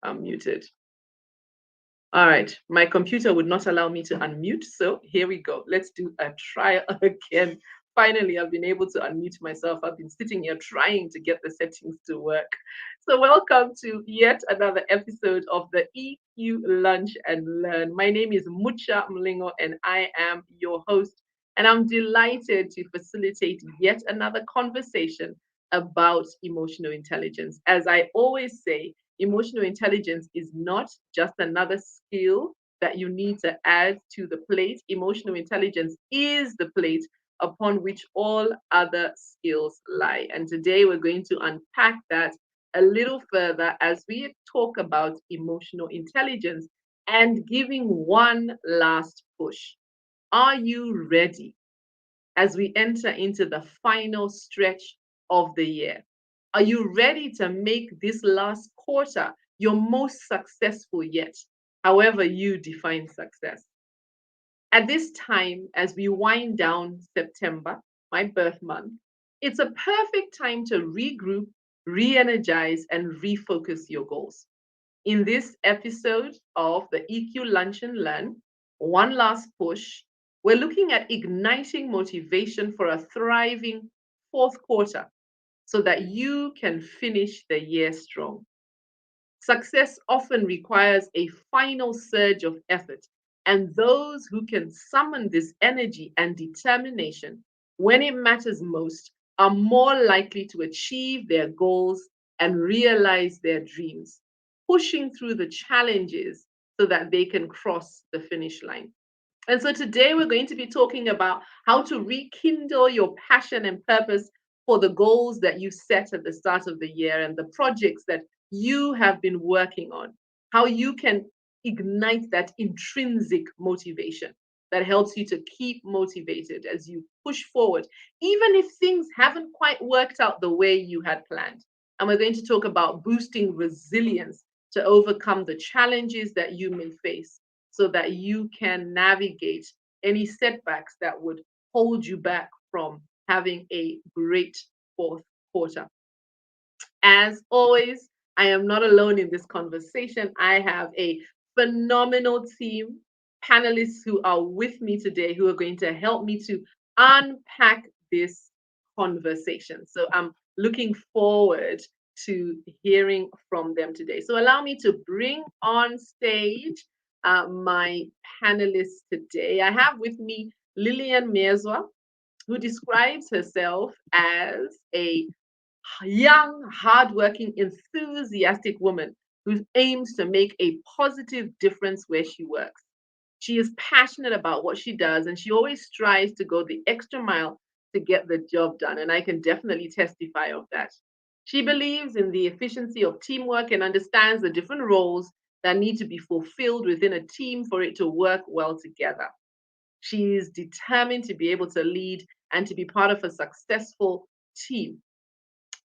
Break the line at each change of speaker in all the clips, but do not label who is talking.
I'm muted. All right, my computer would not allow me to unmute, so here we go. Let's do a trial again. Finally, I've been able to unmute myself. I've been sitting here trying to get the settings to work. So welcome to yet another episode of the EQ Lunch and Learn. My name is Mucha Mlingo and I am your host. And I'm delighted to facilitate yet another conversation about emotional intelligence. As I always say, emotional intelligence is not just another skill that you need to add to the plate. Emotional intelligence is the plate upon which all other skills lie. And today we're going to unpack that a little further as we talk about emotional intelligence and giving one last push. Are you ready as we enter into the final stretch of the year? Are you ready to make this last quarter your most successful yet, however you define success? At this time, as we wind down September, my birth month, it's a perfect time to regroup, re energize, and refocus your goals. In this episode of the EQ Lunch and Learn, one last push, we're looking at igniting motivation for a thriving fourth quarter so that you can finish the year strong. Success often requires a final surge of effort, and those who can summon this energy and determination when it matters most are more likely to achieve their goals and realize their dreams, pushing through the challenges so that they can cross the finish line. And so today we're going to be talking about how to rekindle your passion and purpose for the goals that you set at the start of the year and the projects that you have been working on, how you can ignite that intrinsic motivation that helps you to keep motivated as you push forward, even if things haven't quite worked out the way you had planned. And we're going to talk about boosting resilience to overcome the challenges that you may face so that you can navigate any setbacks that would hold you back from having a great fourth quarter. As always, I am not alone in this conversation. I have a phenomenal team, panelists who are with me today who are going to help me to unpack this conversation. So I'm looking forward to hearing from them today. So allow me to bring on stage my panelists today. I have with me Lillian Miezwa, who describes herself as a young, hardworking, enthusiastic woman who aims to make a positive difference where she works. She is passionate about what she does and she always strives to go the extra mile to get the job done. And I can definitely testify of that. She believes in the efficiency of teamwork and understands the different roles that need to be fulfilled within a team for it to work well together. She is determined to be able to lead and to be part of a successful team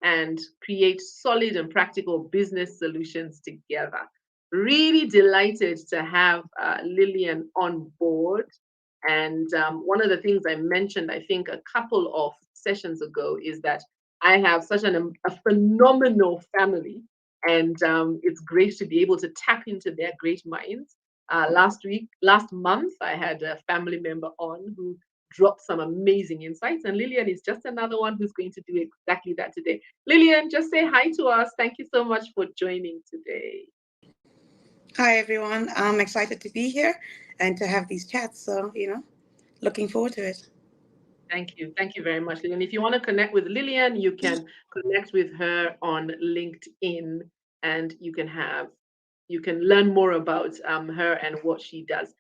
and create solid and practical business solutions together. Really delighted to have Lillian on board. And one of the things I mentioned, I think, a couple of sessions ago is that I have such a phenomenal family. And it's great to be able to tap into their great minds. Last month, I had a family member on who dropped some amazing insights. And Lillian is just another one who's going to do exactly that today. Lillian, just say hi to us. Thank you so much for joining today.
Hi, everyone. I'm excited to be here and to have these chats. So, looking forward to it.
Thank you. Thank you very much, Lillian. If you want to connect with Lillian, you can connect with her on LinkedIn and you can learn more about her and what she does.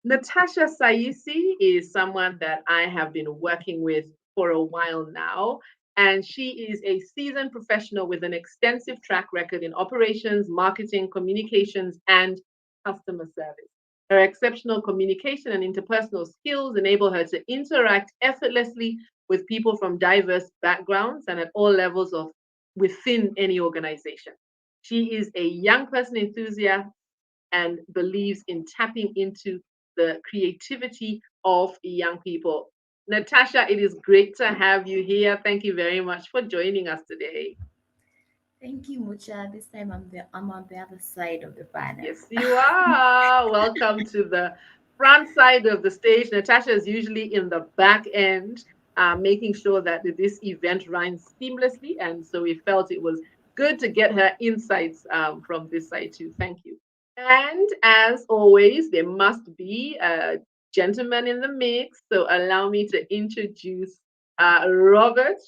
Natasha Saisi is someone that I have been working with for a while now, and she is a seasoned professional with an extensive track record in operations, marketing, communications, and customer service. Her exceptional communication and interpersonal skills enable her to interact effortlessly with people from diverse backgrounds and at all levels of within any organization. She is a young person enthusiast and believes in tapping into the creativity of young people. Natasha, it is great to have you here. Thank you very much for joining us today.
Thank you, Mucha. This time I'm on the other side of the banner.
Yes, you are. Welcome to the front side of the stage. Natasha is usually in the back end, making sure that this event runs seamlessly. And so we felt it was good to get her insights from this side too. Thank you. And as always, there must be a gentleman in the mix. So allow me to introduce Robert.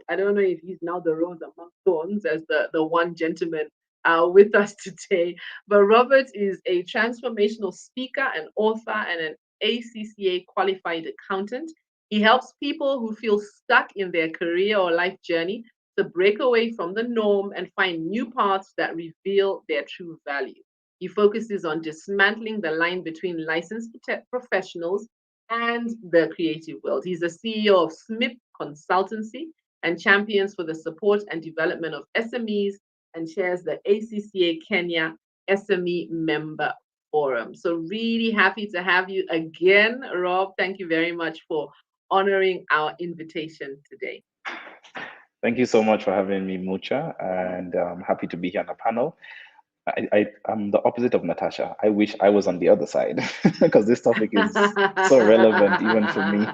I don't know if he's now the rose among thorns as the one gentleman with us today. But Robert is a transformational speaker, an author, and an ACCA qualified accountant. He helps people who feel stuck in their career or life journey to break away from the norm and find new paths that reveal their true value. He focuses on dismantling the line between licensed professionals and the creative world. He's the CEO of Smith Consultancy and champions for the support and development of SMEs and chairs the ACCA Kenya SME Member Forum. So, really happy to have you again, Rob. Thank you very much for honoring our invitation today.
Thank you so much for having me, Mucha, and I'm happy to be here on the panel. I'm the opposite of Natasha. I wish I was on the other side because this topic is so relevant even for me.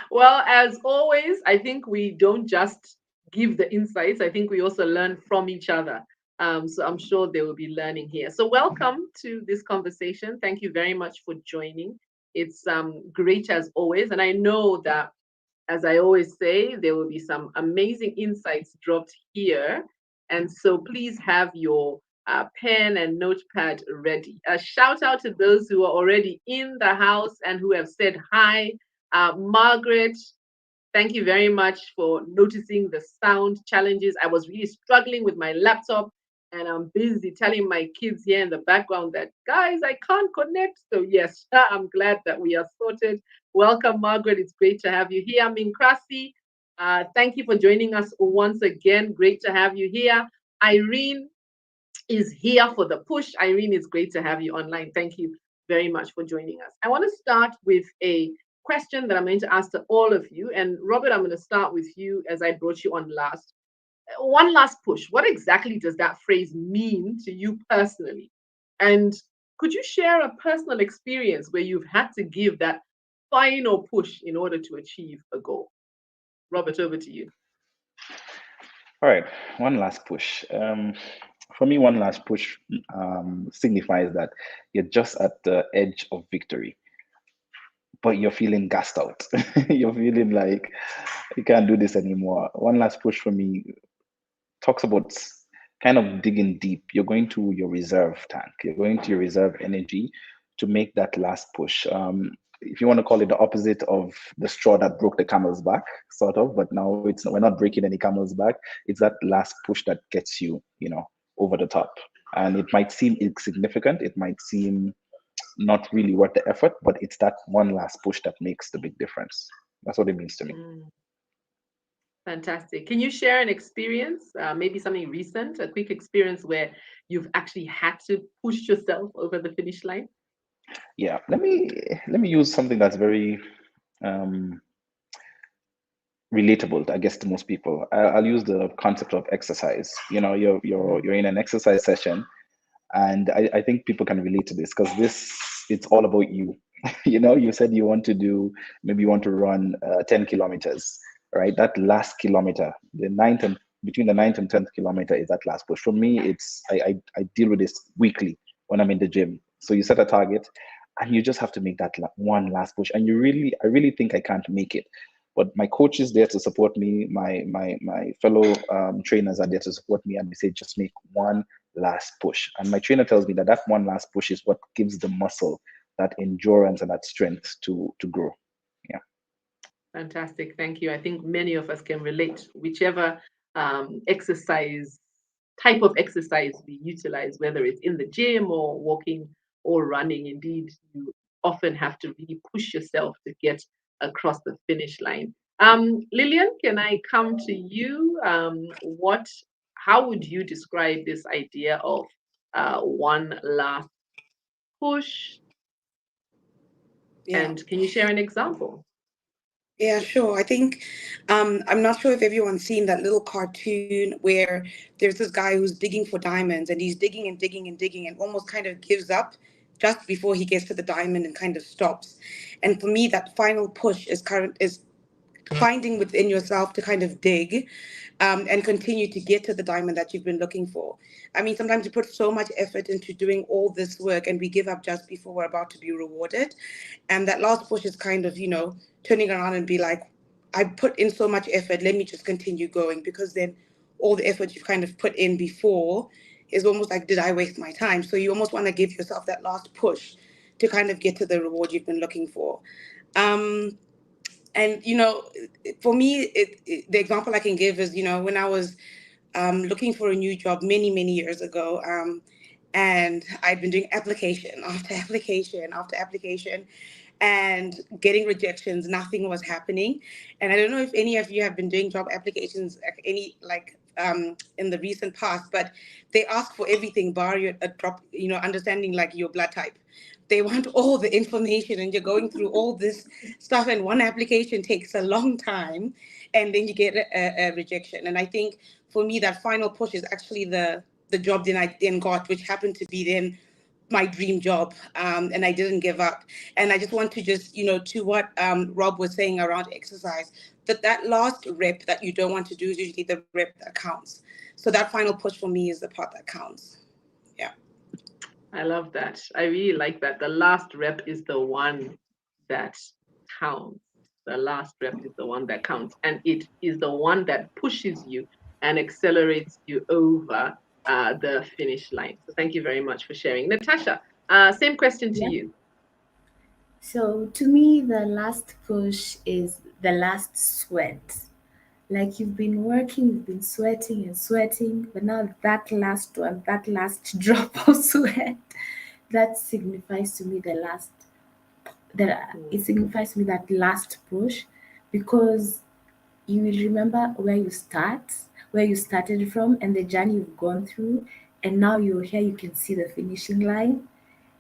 Well, as always, I think we don't just give the insights, I think we also learn from each other. So I'm sure there will be learning here. So, welcome to this conversation. Thank you very much for joining. It's great as always. And I know that, as I always say, there will be some amazing insights dropped here. And so please have your pen and notepad ready. A shout out to those who are already in the house and who have said hi. Margaret, thank you very much for noticing the sound challenges. I was really struggling with my laptop and I'm busy telling my kids here in the background that, guys, I can't connect. So, yes, I'm glad that we are sorted. Welcome, Margaret. It's great to have you here. Minkrasi, thank you for joining us once again. Great to have you here. Irene is here for the push. Irene, it's great to have you online. Thank you very much for joining us. I want to start with a question that I'm going to ask to all of you. And Robert, I'm going to start with you as I brought you on last. One last push. What exactly does that phrase mean to you personally? And could you share a personal experience where you've had to give that final push in order to achieve a goal? Robert, over to you.
All right, one last push. For me, one last push signifies that you're just at the edge of victory, but you're feeling gassed out. You're feeling like you can't do this anymore. One last push for me talks about kind of digging deep. You're going to your reserve tank. You're going to your reserve energy to make that last push. If you want to call it the opposite of the straw that broke the camel's back, sort of, but now we're not breaking any camel's back. It's that last push that gets you, over the top. And it might seem insignificant. It might seem not really worth the effort, but it's that one last push that makes the big difference. That's what it means to me.
Fantastic. Can you share an experience, maybe something recent, a quick experience where you've actually had to push yourself over the finish line?
Yeah, let me use something that's very um, relatable, I guess, to most people. I'll use the concept of exercise. You're in an exercise session, and I think people can relate to this because it's all about you. You said maybe you want to run 10 kilometers, right? That last kilometer, between the ninth and 10th kilometer is that last push. For me, I deal with this weekly when I'm in the gym. So you set a target and you just have to make that one last push. And I really think I can't make it. But my coach is there to support me. My fellow trainers are there to support me, and they say just make one last push. And my trainer tells me that one last push is what gives the muscle that endurance and that strength to grow. Yeah.
Fantastic. Thank you. I think many of us can relate, whichever type of exercise we utilize, whether it's in the gym or walking or running. Indeed, you often have to really push yourself to get across the finish line. Lillian, can I come to you? How would you describe this idea of one last push?
Yeah.
And can you share an example?
Yeah, sure. I think I'm not sure if everyone's seen that little cartoon where there's this guy who's digging for diamonds, and he's digging and digging and digging and almost kind of gives up just before he gets to the diamond and kind of stops. And for me, that final push is finding within yourself to kind of dig and continue to get to the diamond that you've been looking for. I mean, sometimes we put so much effort into doing all this work and we give up just before we're about to be rewarded. And that last push is kind of, turning around and be like, I put in so much effort, let me just continue going, because then all the effort you've kind of put in before is almost like, did I waste my time? So you almost want to give yourself that last push to kind of get to the reward you've been looking for. Um, and for me, the example I can give is, when I was looking for a new job many years ago, and I'd been doing application after application after application and getting rejections. Nothing was happening. And I don't know if any of you have been doing job applications in the recent past, but they ask for everything bar your a drop, understanding like your blood type. They want all the information, and you're going through all this stuff, and one application takes a long time, and then you get a rejection. And I think for me, that final push is actually the job that I then got, which happened to be then my dream job, and I didn't give up. And I just want to to what Rob was saying around exercise, that last rep that you don't want to do is usually the rep that counts. So that final push for me is the part that counts. Yeah.
I love that. I really like that. The last rep is the one that counts. The last rep is the one that counts. And it is the one that pushes you and accelerates you over the finish line. So thank you very much for sharing. Natasha, same question to
Yeah.
you.
So to me, the last push is the last sweat. Like you've been working, you've been sweating and sweating, but now that last one, that last drop of sweat, that signifies to me the last, that it signifies to me that last push, because you will remember where you started from, and the journey you've gone through, and now you're here, you can see the finishing line,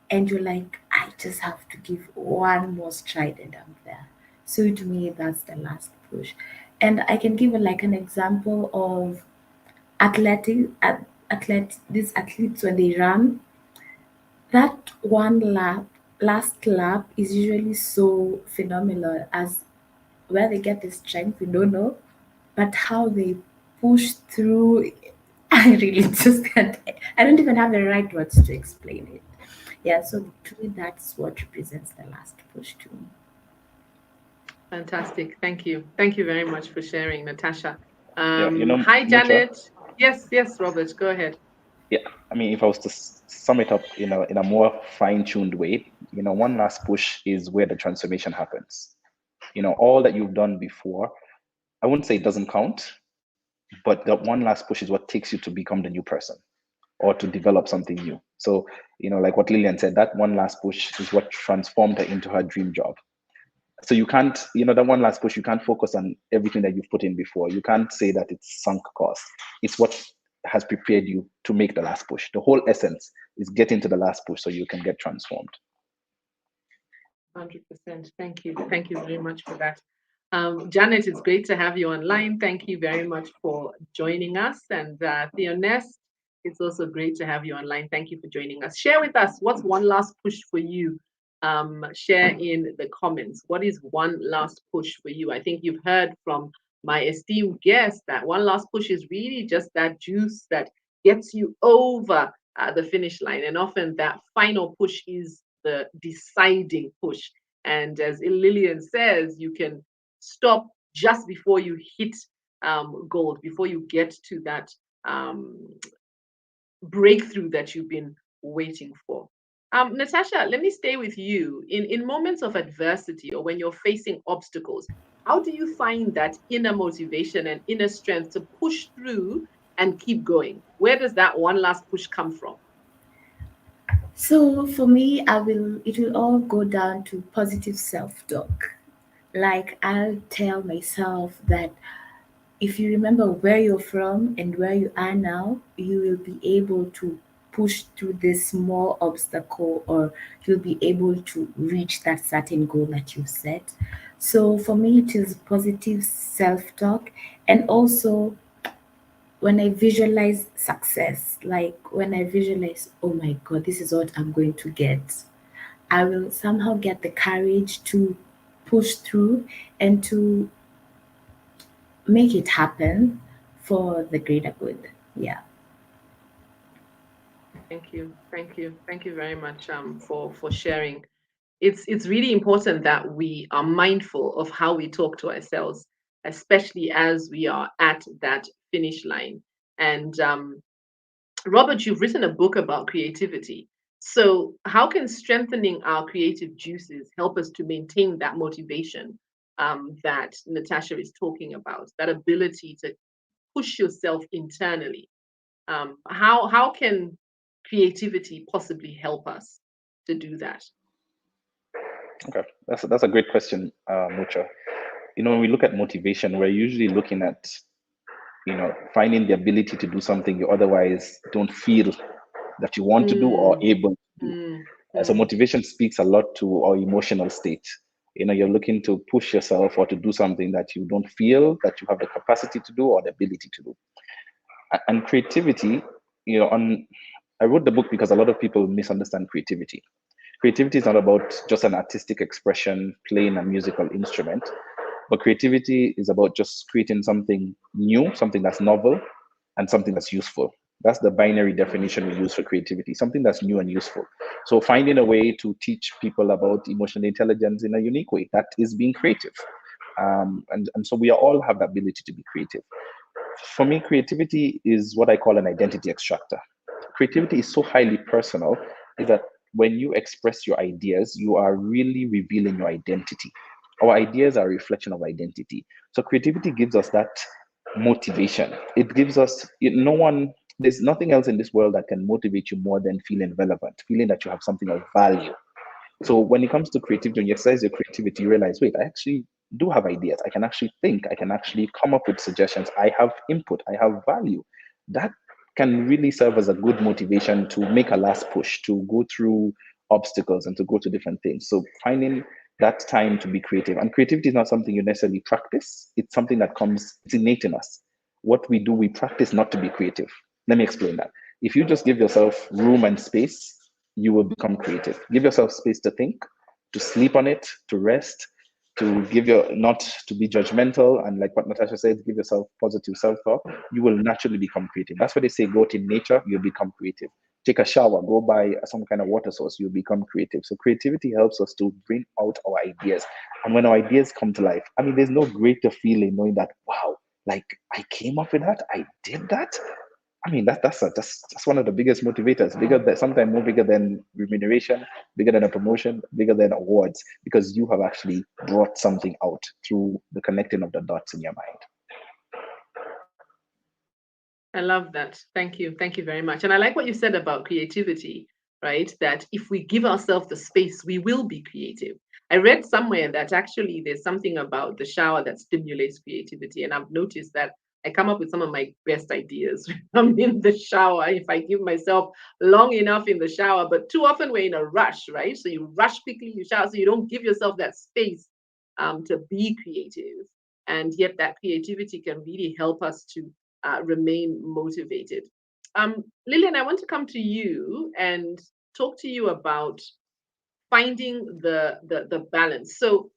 and you're like, I just have to give one more stride and I'm there. So to me, that's the last push. And I can give like an example of these athletes when they run, that one last lap is usually so phenomenal, as where they get the strength, we don't know, but how they push through, I really just can't, I don't even have the right words to explain it. Yeah, so to me, that's what represents the last push to me.
Fantastic. Thank you. Thank you very much for sharing, Natasha.
Yeah,
Hi,
Mucha.
Janet. Yes, Robert, go ahead.
Yeah, I mean, if I was to sum it up in a more fine-tuned way, one last push is where the transformation happens. All that you've done before, I wouldn't say it doesn't count, but that one last push is what takes you to become the new person or to develop something new. So, like what Lillian said, that one last push is what transformed her into her dream job. So you can't, that one last push, you can't focus on everything that you've put in before. You can't say that it's sunk cost. It's what has prepared you to make the last push. The whole essence is getting to the last push so you can get transformed.
100%. Thank you. Thank you very much for that. Janet, it's great to have you online. Thank you very much for joining us. And Theonest, it's also great to have you online. Thank you for joining us. Share with us, what's one last push for you? Share in the comments. What is one last push for you? I think you've heard from my esteemed guest that one last push is really just that juice that gets you over the finish line. And often that final push is the deciding push. And as Lillian says, you can stop just before you hit gold, before you get to that breakthrough that you've been waiting for. Natasha, let me stay with you. In moments of adversity or when you're facing obstacles, how do you find that inner motivation and inner strength to push through and keep going? Where does that one last push come from?
So for me, it will all go down to positive self-talk. Like I'll tell myself that if you remember where you're from and where you are now, you will be able to push through this small obstacle, or you'll be able to reach that certain goal that you've set. So for me, it is positive self-talk, and also when I visualize success, like when I visualize, oh my God, this is what I'm going to get, I will somehow get the courage to push through and to make it happen for the greater good. Yeah.
Thank you, thank you very much for sharing. It's really important that we are mindful of how we talk to ourselves, especially as we are at that finish line. And Robert, you've written a book about creativity. So, how can strengthening our creative juices help us to maintain that motivation that Natasha is talking about, that ability to push yourself internally? How can creativity possibly help us to do that?
Okay, that's a great question, Mucha. When we look at motivation, we're usually looking at finding the ability to do something you otherwise don't feel that you want to do or
Mm,
able to do.
mm,
So
mm,
motivation speaks a lot to our emotional state. You're looking to push yourself or to do something that you don't feel that you have the capacity to do or the ability to do. And creativity, I wrote the book because a lot of people misunderstand creativity. Creativity is not about just an artistic expression, playing a musical instrument, but creativity is about just creating something new, something that's novel, and something that's useful. That's the binary definition we use for creativity, something that's new and useful. So finding a way to teach people about emotional intelligence in a unique way, that is being creative. And so we all have the ability to be creative. For me, creativity is what I call an identity extractor. Creativity is so highly personal is that when you express your ideas, you are really revealing your identity. Our ideas are a reflection of identity. So creativity gives us that motivation. It gives us there's nothing else in this world that can motivate you more than feeling relevant, feeling that you have something of value. So when it comes to creativity, when you exercise your creativity, you realize, wait, I actually do have ideas. I can actually think. I can actually come up with suggestions. I have input. I have value. That can really serve as a good motivation to make a last push, to go through obstacles and to go to different things. So finding that time to be creative. And creativity is not something you necessarily practice. It's something that it's innate in us. What we do, we practice not to be creative. Let me explain that. If you just give yourself room and space, you will become creative. Give yourself space to think, to sleep on it, to rest, to not to be judgmental, and like what Natasha said, give yourself positive self-talk. You will naturally become creative. That's why they say go to nature, you'll become creative. Take a shower, go by some kind of water source, you'll become creative. So creativity helps us to bring out our ideas. And when our ideas come to life, there's no greater feeling knowing that, wow, like I came up with that, I did that. That's one of the biggest motivators, sometimes more bigger than remuneration, bigger than a promotion, bigger than awards, because you have actually brought something out through the connecting of the dots in your mind.
I love that. Thank you. Thank you very much. And I like what you said about creativity, right? That if we give ourselves the space, we will be creative. I read somewhere that actually there's something about the shower that stimulates creativity. And I've noticed that I come up with some of my best ideas when I'm in the shower, if I give myself long enough in the shower. But too often we're in a rush, right? So you rush quickly, you shower, so you don't give yourself that space to be creative. And yet that creativity can really help us to remain motivated. Lillian, I want to come to you and talk to you about finding the balance. So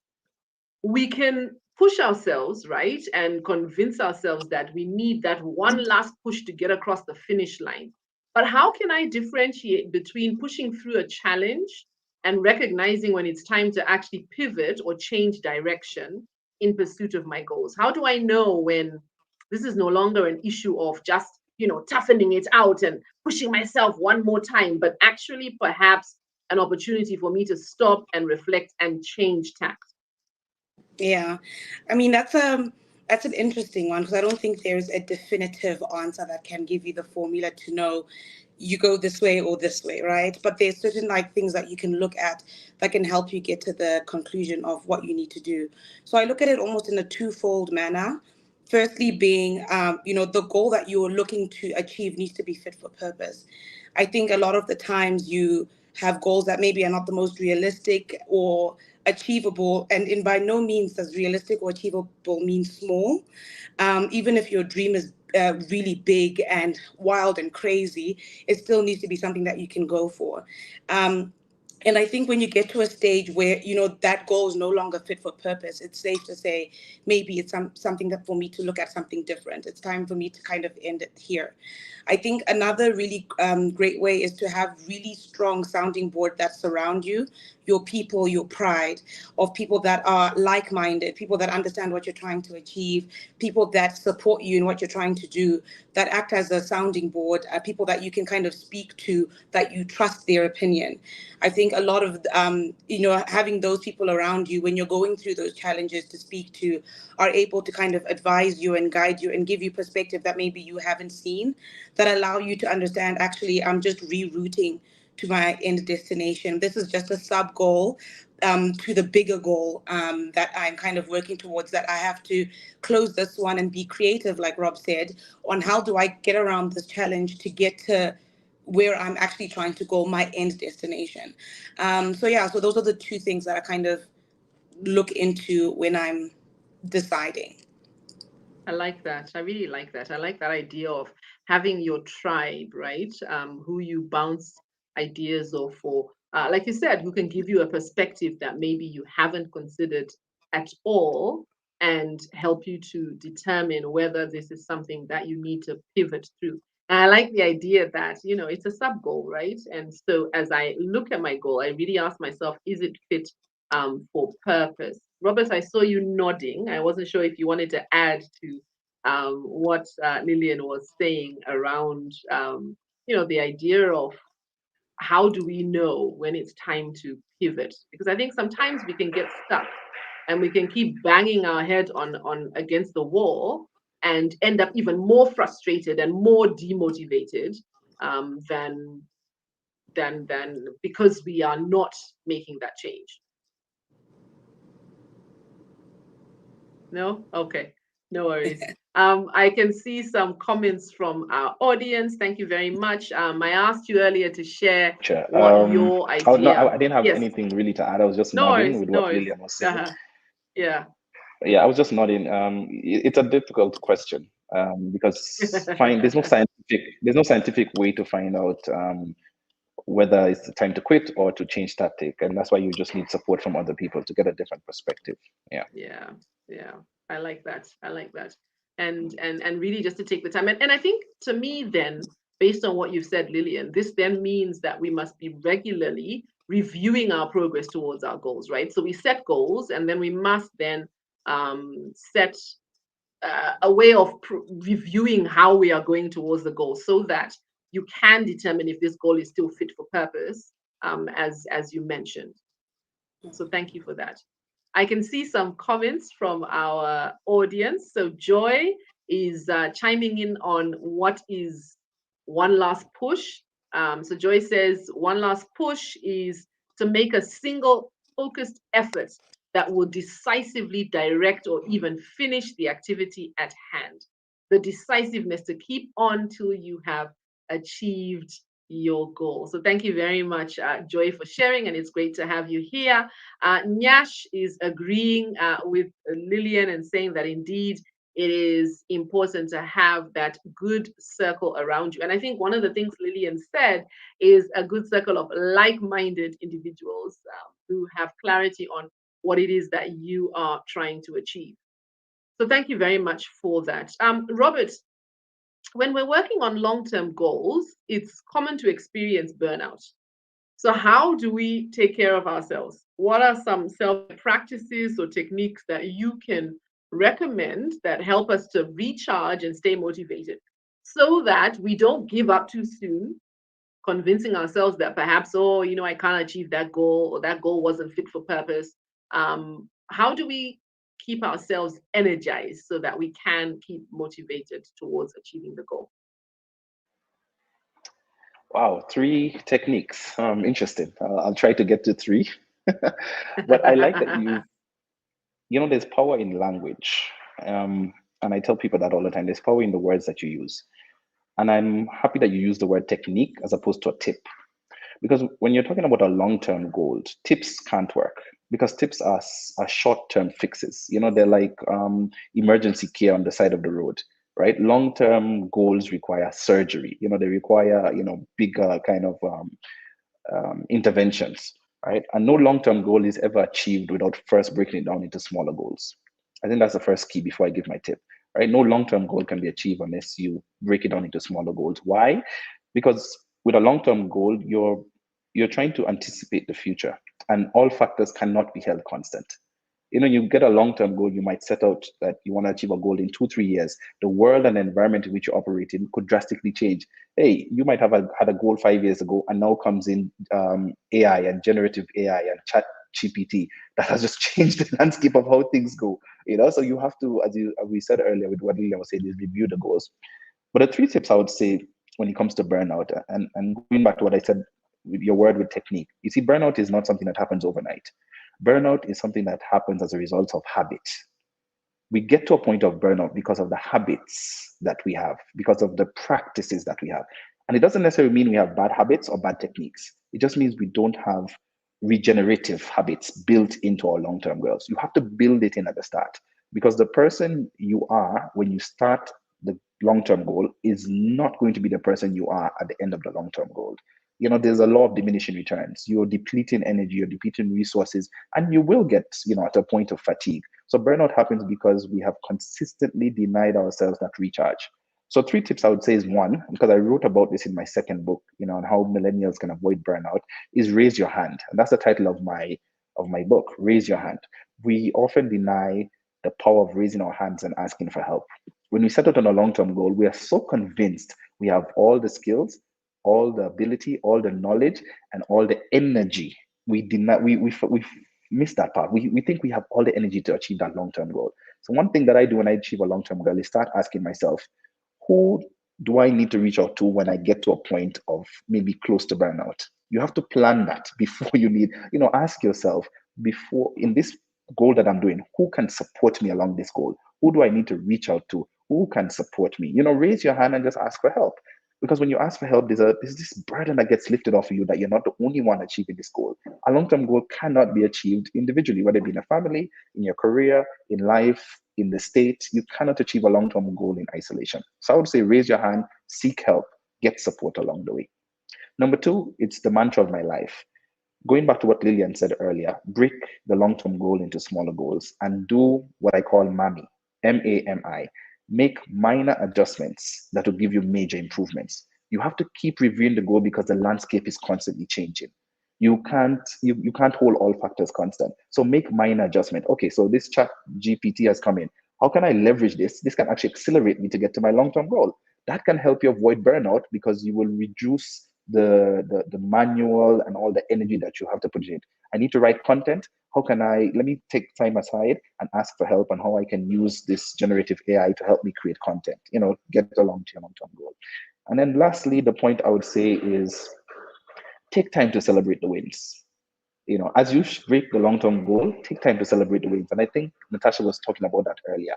we can push ourselves, right, and convince ourselves that we need that one last push to get across the finish line. But how can I differentiate between pushing through a challenge and recognizing when it's time to actually pivot or change direction in pursuit of my goals? How do I know when this is no longer an issue of just, toughening it out and pushing myself one more time, but actually perhaps an opportunity for me to stop and reflect and change tack?
Yeah, that's an interesting one, because I don't think there's a definitive answer that can give you the formula to know you go this way or this way, right? But there's certain things that you can look at that can help you get to the conclusion of what you need to do. So I look at it almost in a twofold manner. Firstly, being the goal that you're looking to achieve needs to be fit for purpose. I think a lot of the times you have goals that maybe are not the most realistic or achievable, and in by no means does realistic or achievable mean small. Even if your dream is really big and wild and crazy, it still needs to be something that you can go for. And I think when you get to a stage where, you know, that goal is no longer fit for purpose, it's safe to say maybe it's something that for me to look at something different. It's time for me to kind of end it here. I think another really great way is to have really strong sounding board that surround you, your people, your pride, of people that are like-minded, people that understand what you're trying to achieve, people that support you in what you're trying to do, that act as a sounding board, people that you can kind of speak to, that you trust their opinion. I think a lot of, having those people around you when you're going through those challenges to speak to are able to kind of advise you and guide you and give you perspective that maybe you haven't seen, that allow you to understand, actually, I'm just rerouting to my end destination. This is just a sub goal to the bigger goal that I'm kind of working towards, that I have to close this one and be creative, like Rob said, on how do I get around this challenge to get to where I'm actually trying to go, my end destination. So those are the two things that I kind of look into when I'm deciding.
I like that. I really like that. I like that idea of having your tribe, right? Who you bounce ideas off for. Like you said, who can give you a perspective that maybe you haven't considered at all and help you to determine whether this is something that you need to pivot through. And I like the idea that, you know, it's a sub goal, right? And so as I look at my goal, I really ask myself, is it fit for purpose? Robert, I saw you nodding. I wasn't sure if you wanted to add to what Lillian was saying around, the idea of how do we know when it's time to pivot? Because I think sometimes we can get stuck and we can keep banging our head on against the wall and end up even more frustrated and more demotivated than because we are not making that change. No? Okay. No worries. I can see some comments from our audience. Thank you very much. I asked you earlier to share
Sure.
what your idea.
No, I didn't have
Yes.
anything really to add. I was just
No
nodding
worries.
with
No
what
worries.
Lillian was saying.
Yeah.
Yeah, I was just nodding. It's a difficult question because there's no scientific way to find out whether it's the time to quit or to change tactic, and that's why you just need support from other people to get a different perspective.
Yeah. I like that. And really just to take the time. And I think, to me then, based on what you've said, Lillian, this then means that we must be regularly reviewing our progress towards our goals, right? So we set goals, and then we must then set a way of reviewing how we are going towards the goal, so that you can determine if this goal is still fit for purpose, as you mentioned. So thank you for that. I can see some comments from our audience. So Joy is chiming in on what is one last push. So Joy says one last push is to make a single focused effort that will decisively direct or even finish the activity at hand. The decisiveness to keep on till you have achieved your goal. So thank you very much, Joy, for sharing, and it's great to have you here. Nyash is agreeing with Lillian and saying that indeed it is important to have that good circle around you. And I think one of the things Lillian said is a good circle of like-minded individuals who have clarity on what it is that you are trying to achieve. So thank you very much for that. Robert, when we're working on long-term goals, it's common to experience burnout. So how do we take care of ourselves? What are some self-practices or techniques that you can recommend that help us to recharge and stay motivated, so that we don't give up too soon, convincing ourselves that perhaps, I can't achieve that goal, or that goal wasn't fit for purpose? How do we keep ourselves energized so that we can keep motivated towards achieving the goal?
Wow, 3 techniques. Interesting. I'll try to get to 3. But I like that there's power in language. And I tell people that all the time. There's power in the words that you use. And I'm happy that you use the word technique as opposed to a tip. Because when you're talking about a long-term goal, tips can't work because tips are short-term fixes. They're like emergency care on the side of the road, right? Long-term goals require surgery. They require, bigger kind of interventions, right? And no long-term goal is ever achieved without first breaking it down into smaller goals. I think that's the first key before I give my tip, right? No long-term goal can be achieved unless you break it down into smaller goals. Why? Because with a long-term goal, you're trying to anticipate the future, and all factors cannot be held constant. You get a long-term goal, you might set out that you want to achieve a goal in 2-3 years. The world and environment in which you operate in could drastically change. Hey, you might have had a goal 5 years ago, and now comes in AI and generative AI and chat GPT that has just changed the landscape of how things go. So you have to, as we said earlier with what Lillian was saying, is review the goals. But the 3 tips I would say when it comes to burnout, and going back to what I said with your word with technique, you see, burnout is not something that happens overnight. Burnout is something that happens as a result of habit. We get to a point of burnout because of the habits that we have, because of the practices that we have. And it doesn't necessarily mean we have bad habits or bad techniques. It just means we don't have regenerative habits built into our long-term goals. You have to build it in at the start, because the person you are when you start the long-term goal is not going to be the person you are at the end of the long-term goal. There's a law of diminishing returns. You're depleting energy, you're depleting resources, and you will get, at a point of fatigue. So burnout happens because we have consistently denied ourselves that recharge. So 3 tips I would say is 1, because I wrote about this in my second book, on how millennials can avoid burnout, is raise your hand. And that's the title of my book, Raise Your Hand. We often deny the power of raising our hands and asking for help. When we set out on a long-term goal, we are so convinced we have all the skills, all the ability, all the knowledge, and all the energy. We miss that part. We think we have all the energy to achieve that long-term goal. So one thing that I do when I achieve a long-term goal is start asking myself, who do I need to reach out to when I get to a point of maybe close to burnout? You have to plan that before you need, ask yourself, before in this goal that I'm doing, who can support me along this goal? Who do I need to reach out to? Who can support me? Raise your hand and just ask for help. Because when you ask for help, there's this burden that gets lifted off of you that you're not the only one achieving this goal. A long-term goal cannot be achieved individually, whether it be in a family, in your career, in life, in the state. You cannot achieve a long-term goal in isolation. So I would say raise your hand, seek help, get support along the way. Number 2, it's the mantra of my life. Going back to what Lillian said earlier, break the long-term goal into smaller goals and do what I call MAMI, M-A-M-I. Make minor adjustments that will give you major improvements. You have to keep reviewing the goal because the landscape is constantly changing. You can't hold all factors constant. So make minor adjustment. Okay, so this chat GPT has come in. How can I leverage this? This can actually accelerate me to get to my long-term goal. That can help you avoid burnout because you will reduce the manual and all the energy that you have to put in it. I need to write content. Let me take time aside and ask for help on how I can use this generative AI to help me create content, get along to your long-term goal. And then lastly, the point I would say is take time to celebrate the wins. As you break the long-term goal, take time to celebrate the wins. And I think Natasha was talking about that earlier.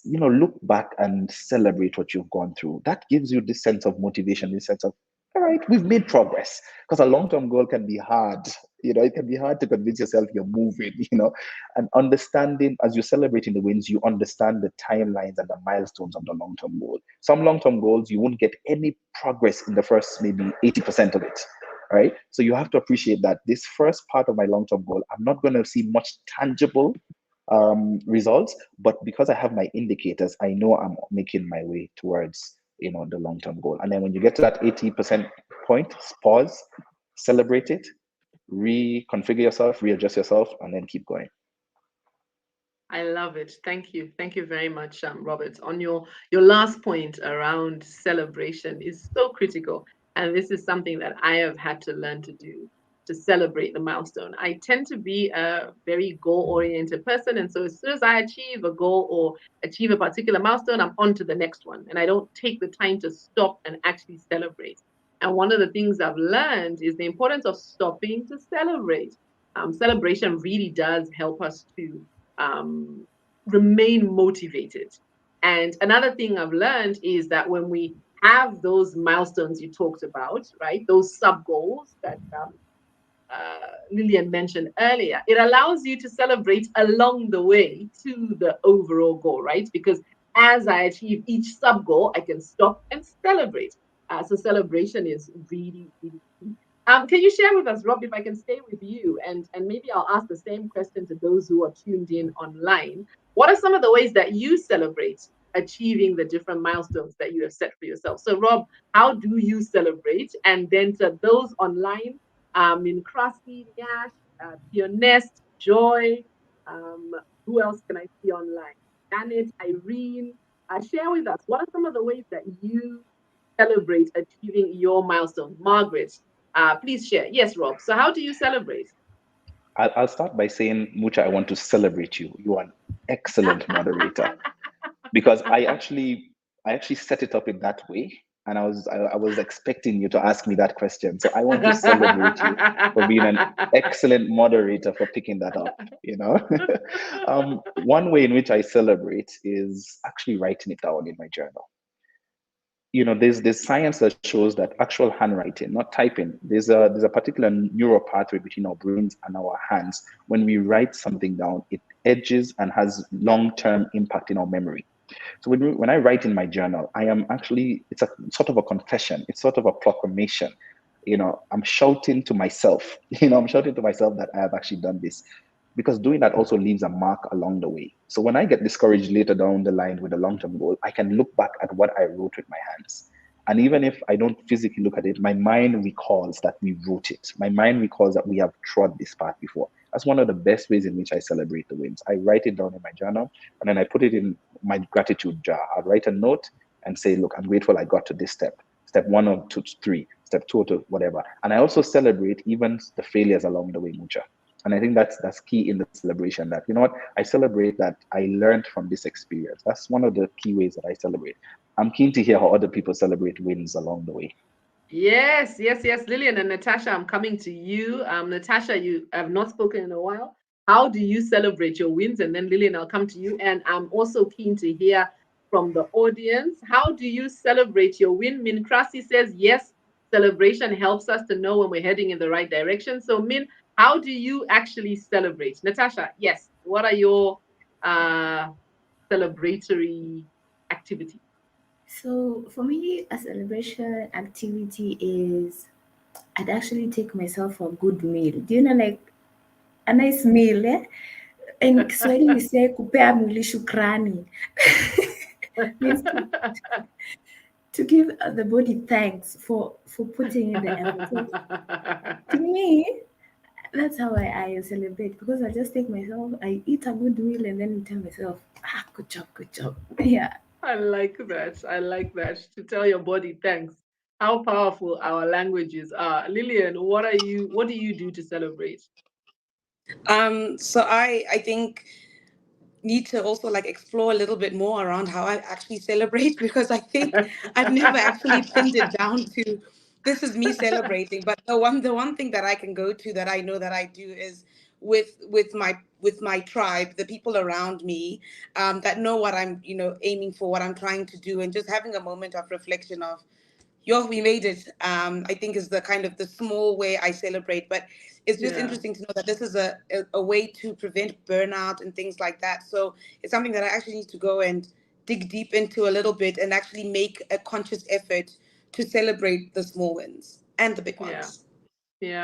Look back and celebrate what you've gone through. That gives you this sense of motivation, this sense of, all right, we've made progress. Because a long-term goal can be hard. It can be hard to convince yourself you're moving, and understanding as you're celebrating the wins, you understand the timelines and the milestones of the long-term goal. Some long-term goals, you won't get any progress in the first maybe 80% of it. Right? So you have to appreciate that this first part of my long-term goal, I'm not going to see much tangible results, but because I have my indicators, I know I'm making my way towards the long-term goal. And then when you get to that 80% point, pause, celebrate it, reconfigure yourself, readjust yourself, and then keep going.
I love it. Thank you. Thank you very much, Robert. On your last point around celebration is so critical. And this is something that I have had to learn to do, to celebrate the milestone. I tend to be a very goal-oriented person. And so as soon as I achieve a goal or achieve a particular milestone, I'm on to the next one. And I don't take the time to stop and actually celebrate. And one of the things I've learned is the importance of stopping to celebrate. Celebration really does help us to remain motivated. And another thing I've learned is that when we have those milestones you talked about, right? Those sub goals that Lillian mentioned earlier, it allows you to celebrate along the way to the overall goal, right? Because as I achieve each sub goal, I can stop and celebrate. So celebration is really, really key. Can you share with us, Rob, if I can stay with you, and maybe I'll ask the same question to those who are tuned in online. What are some of the ways that you celebrate achieving the different milestones that you have set for yourself? So, Rob, how do you celebrate? And then to those online, in Krusty, Nash, Pionest, Joy, um, who else can I see online? Janet, Irene, share with us, what are some of the ways that you celebrate achieving your milestone? Margaret, please share. Yes, Rob. So how do you celebrate?
I'll start by saying, Mucha, I want to celebrate you. You are an excellent moderator, because I actually set it up in that way, and I was expecting you to ask me that question. So I want to celebrate you for being an excellent moderator, for picking that up. One way in which I celebrate is actually writing it down in my journal. There's science that shows that actual handwriting, not typing, there's a particular neural pathway between our brains and our hands. When we write something down, it edges and has long-term impact in our memory. So when I write in my journal, it's a sort of a confession. It's sort of a proclamation. I'm shouting to myself. I'm shouting to myself that I have actually done this, because doing that also leaves a mark along the way. So when I get discouraged later down the line with a long-term goal, I can look back at what I wrote with my hands. And even if I don't physically look at it, my mind recalls that we wrote it. My mind recalls that we have trod this path before. That's one of the best ways in which I celebrate the wins. I write it down in my journal, and then I put it in my gratitude jar. I'll write a note and say, look, I'm grateful I got to this step. Step 1 or 2 to 3, step 2 to whatever. And I also celebrate even the failures along the way, Mucha. And I think that's key in the celebration, that, I celebrate that I learned from this experience. That's one of the key ways that I celebrate. I'm keen to hear how other people celebrate wins along the way.
Yes. Lillian and Natasha, I'm coming to you. Natasha, you have not spoken in a while. How do you celebrate your wins? And then Lillian, I'll come to you. And I'm also keen to hear from the audience. How do you celebrate your win? Min Krasi says, yes, celebration helps us to know when we're heading in the right direction. So Min, how do you actually celebrate? Natasha, yes. What are your celebratory activities?
So for me, a celebration activity is I'd actually take myself for a good meal. Do you know, like a nice meal? Eh? In Kiswahili we say kupea mwili shukrani. Means to give the body thanks for putting in the effort. So to me, that's how I celebrate, because I just take myself, I eat a good meal and then tell myself, good job. Yeah.
I like that. I like that. To tell your body thanks. How powerful our languages are. Lillian, what do you do to celebrate?
So I think need to also like explore a little bit more around how I actually celebrate, because I think I've never actually pinned it down to this is me celebrating. But the one thing that I can go to that I know that I do is with my tribe, the people around me, that know what I'm aiming for, what I'm trying to do, and just having a moment of reflection of, yo, we made it. I think is the kind of the small way I celebrate. But it's just interesting to know that this is a way to prevent burnout and things like that. So it's something that I actually need to go and dig deep into a little bit and actually make a conscious effort to celebrate the small wins and the big ones.
Yeah.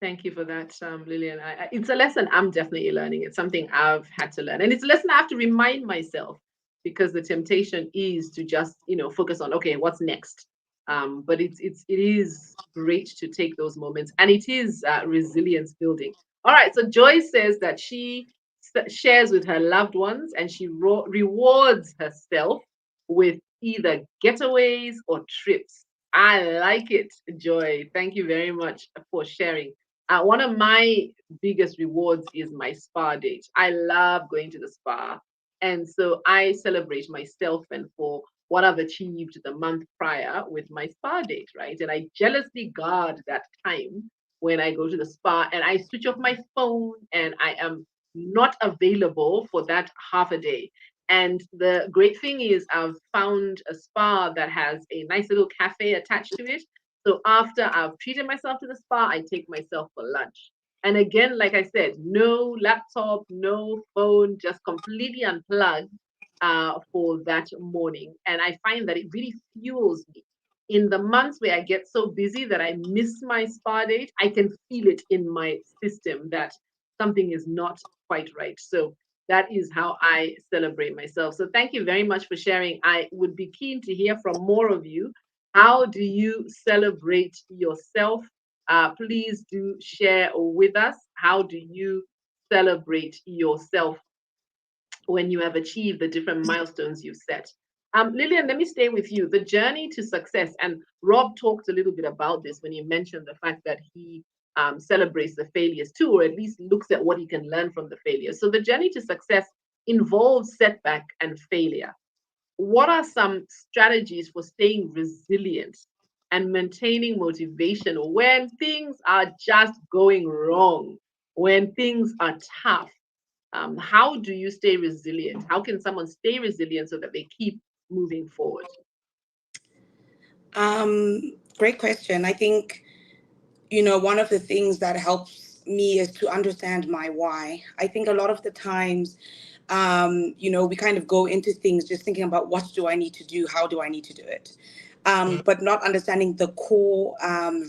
Thank you for that, Lillian. It's a lesson I'm definitely learning. It's something I've had to learn. And it's a lesson I have to remind myself, because the temptation is to just, focus on, okay, what's next? But it is great to take those moments, and it is resilience building. All right. So Joy says that she shares with her loved ones, and she rewards herself with either getaways or trips. I like it, Joy. Thank you very much for sharing. One of my biggest rewards is my spa date. I love going to the spa. And so I celebrate myself and for what I've achieved the month prior with my spa date, right? And I jealously guard that time when I go to the spa, and I switch off my phone and I am not available for that half a day. And the great thing is I've found a spa that has a nice little cafe attached to it. So after I've treated myself to the spa, I take myself for lunch. And again, like I said, no laptop, no phone, just completely unplugged for that morning. And I find that it really fuels me. In the months where I get so busy that I miss my spa date, I can feel it in my system that something is not quite right. So that is how I celebrate myself. So thank you very much for sharing. I would be keen to hear from more of you. How do you celebrate yourself? Please do share with us. How do you celebrate yourself when you have achieved the different milestones you've set? Lillian, let me stay with you. The journey to success, and Rob talked a little bit about this when he mentioned the fact that he celebrates the failures too, or at least looks at what he can learn from the failures. So the journey to success involves setback and failure. What are some strategies for staying resilient and maintaining motivation when things are just going wrong, when things are tough? How do you stay resilient? How can someone stay resilient so that they keep moving forward?
Great question. I think, one of the things that helps me is to understand my why. I think a lot of the times, we kind of go into things just thinking about what do I need to do? How do I need to do it? But not understanding the core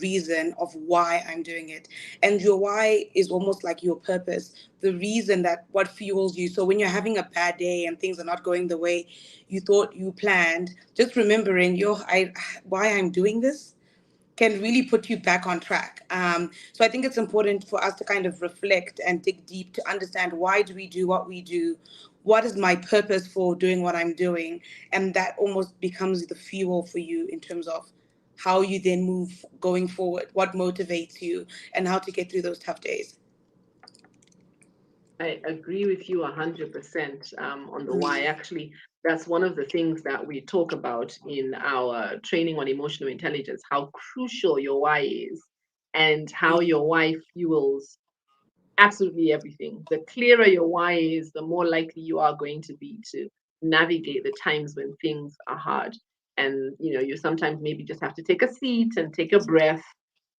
reason of why I'm doing it. And your why is almost like your purpose, the reason that what fuels you. So when you're having a bad day and things are not going the way you thought you planned, just remembering why I'm doing this can really put you back on track. So I think it's important for us to kind of reflect and dig deep to understand, why do we do what we do? What is my purpose for doing what I'm doing? And that almost becomes the fuel for you in terms of how you then move going forward, what motivates you, and how to get through those tough days.
I agree with you 100% on the why.
Mm.
Actually, that's one of the things that we talk about in our training on emotional intelligence, how crucial your why is and how your why fuels absolutely everything. The clearer your why is, the more likely you are going to be to navigate the times when things are hard. And you sometimes maybe just have to take a seat and take a breath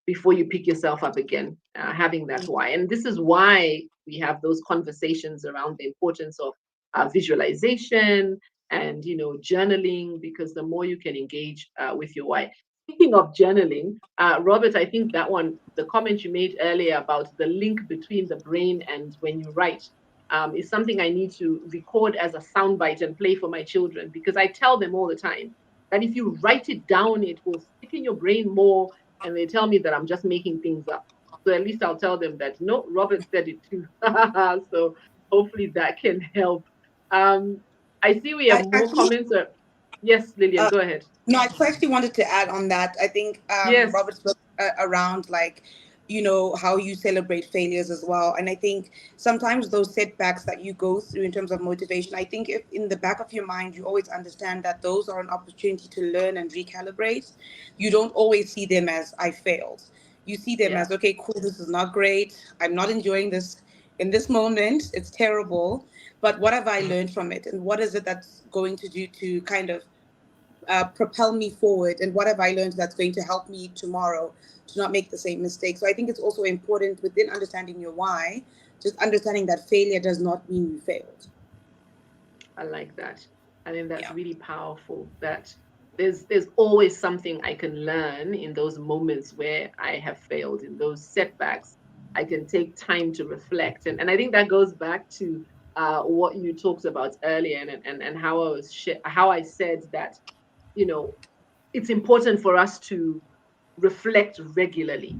before you pick yourself up again, having that why. And this is why we have those conversations around the importance of visualization and journaling, because the more you can engage with your why. Speaking of journaling, Robert, I think that one, the comment you made earlier about the link between the brain and when you write, is something I need to record as a soundbite and play for my children, because I tell them all the time that if you write it down, it will stick in your brain more, and they tell me that I'm just making things up. So at least I'll tell them that, no, Robert said it too. So hopefully that can help. I see we have
I
more
actually,
comments. Yes, Lillian, go ahead.
No, I actually wanted to add on that. I think
Yes.
Robert spoke around how you celebrate failures as well. And I think sometimes those setbacks that you go through in terms of motivation, I think if in the back of your mind, you always understand that those are an opportunity to learn and recalibrate. You don't always see them as I failed. You see them
Yeah.
as, okay, cool, this is not great. I'm not enjoying this in this moment. It's terrible. But what have I learned from it? And what is it that's going to do to kind of propel me forward, and what have I learned that's going to help me tomorrow to not make the same mistake. So I think it's also important within understanding your why, just understanding that failure does not mean you failed.
I like that. I think that's
Yeah.
really powerful. That there's always something I can learn in those moments where I have failed, in those setbacks. I can take time to reflect, and I think that goes back to what you talked about earlier, and how I said that it's important for us to reflect regularly,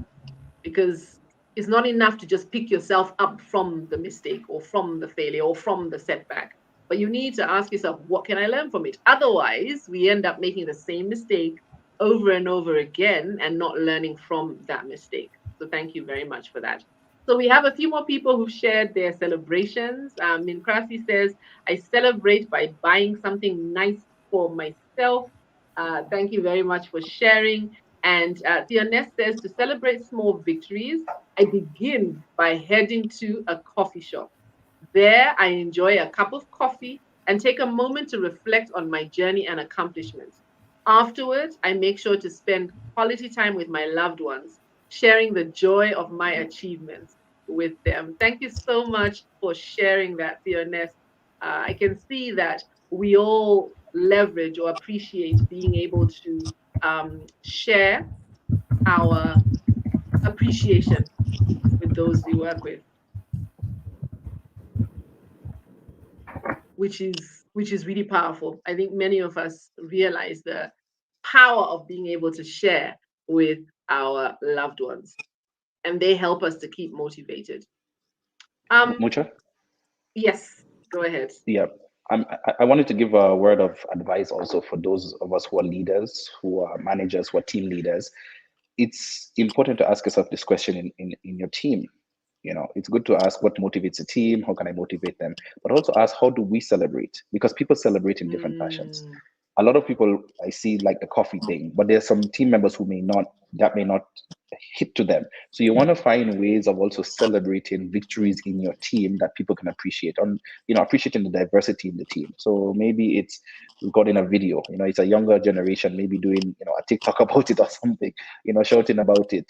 because it's not enough to just pick yourself up from the mistake or from the failure or from the setback, but you need to ask yourself, what can I learn from it? Otherwise we end up making the same mistake over and over again and not learning from that mistake. So thank you very much for that. So we have a few more people who've shared their celebrations. Minkrasi says, I celebrate by buying something nice for myself. Thank you very much for sharing. And Theonest says, to celebrate small victories, I begin by heading to a coffee shop. There, I enjoy a cup of coffee and take a moment to reflect on my journey and accomplishments. Afterwards, I make sure to spend quality time with my loved ones, sharing the joy of my achievements with them. Thank you so much for sharing that, Theonest. I can see that we all leverage or appreciate being able to share our appreciation with those we work with, which is really powerful. I think many of us realize the power of being able to share with our loved ones, and they help us to keep motivated.
Mucha?
Yes, go ahead.
Yeah. I wanted to give a word of advice also for those of us who are leaders, who are managers, who are team leaders. It's important to ask yourself this question in your team. It's good to ask what motivates a team, how can I motivate them, but also ask how do we celebrate, because people celebrate in different fashions. A lot of people I see like the coffee thing, but there's some team members who may not hit to them. So you want to find ways of also celebrating victories in your team that people can appreciate, on appreciating the diversity in the team. So maybe it's recording a video, it's a younger generation, maybe doing a TikTok about it or something, shouting about it,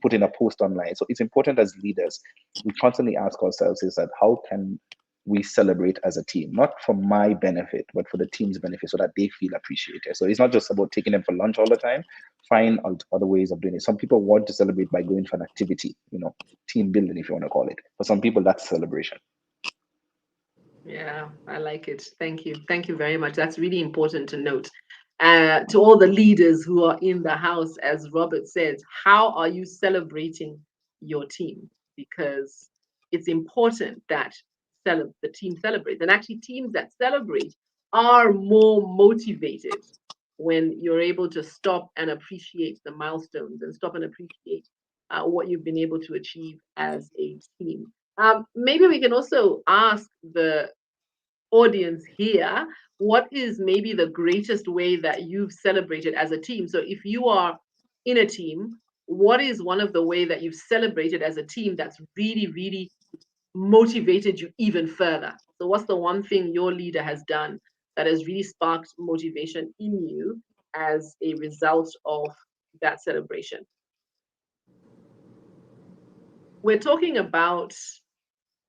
putting a post online. So it's important as leaders, we constantly ask ourselves is that how can we celebrate as a team, not for my benefit, but for the team's benefit, so that they feel appreciated. So it's not just about taking them for lunch all the time. Find other ways of doing it. Some people want to celebrate by going for an activity, team building, if you want to call it. For some people, that's celebration.
Yeah, I like it. Thank you. Thank you very much. That's really important to note. To all the leaders who are in the house, as Robert says, how are you celebrating your team? Because it's important that the team celebrates. And actually, teams that celebrate are more motivated when you're able to stop and appreciate the milestones and stop and appreciate what you've been able to achieve as a team. Maybe we can also ask the audience here, what is maybe the greatest way that you've celebrated as a team? So if you are in a team, what is one of the way that you've celebrated as a team that's really, really motivated you even further? So what's the one thing your leader has done that has really sparked motivation in you as a result of that celebration? We're talking about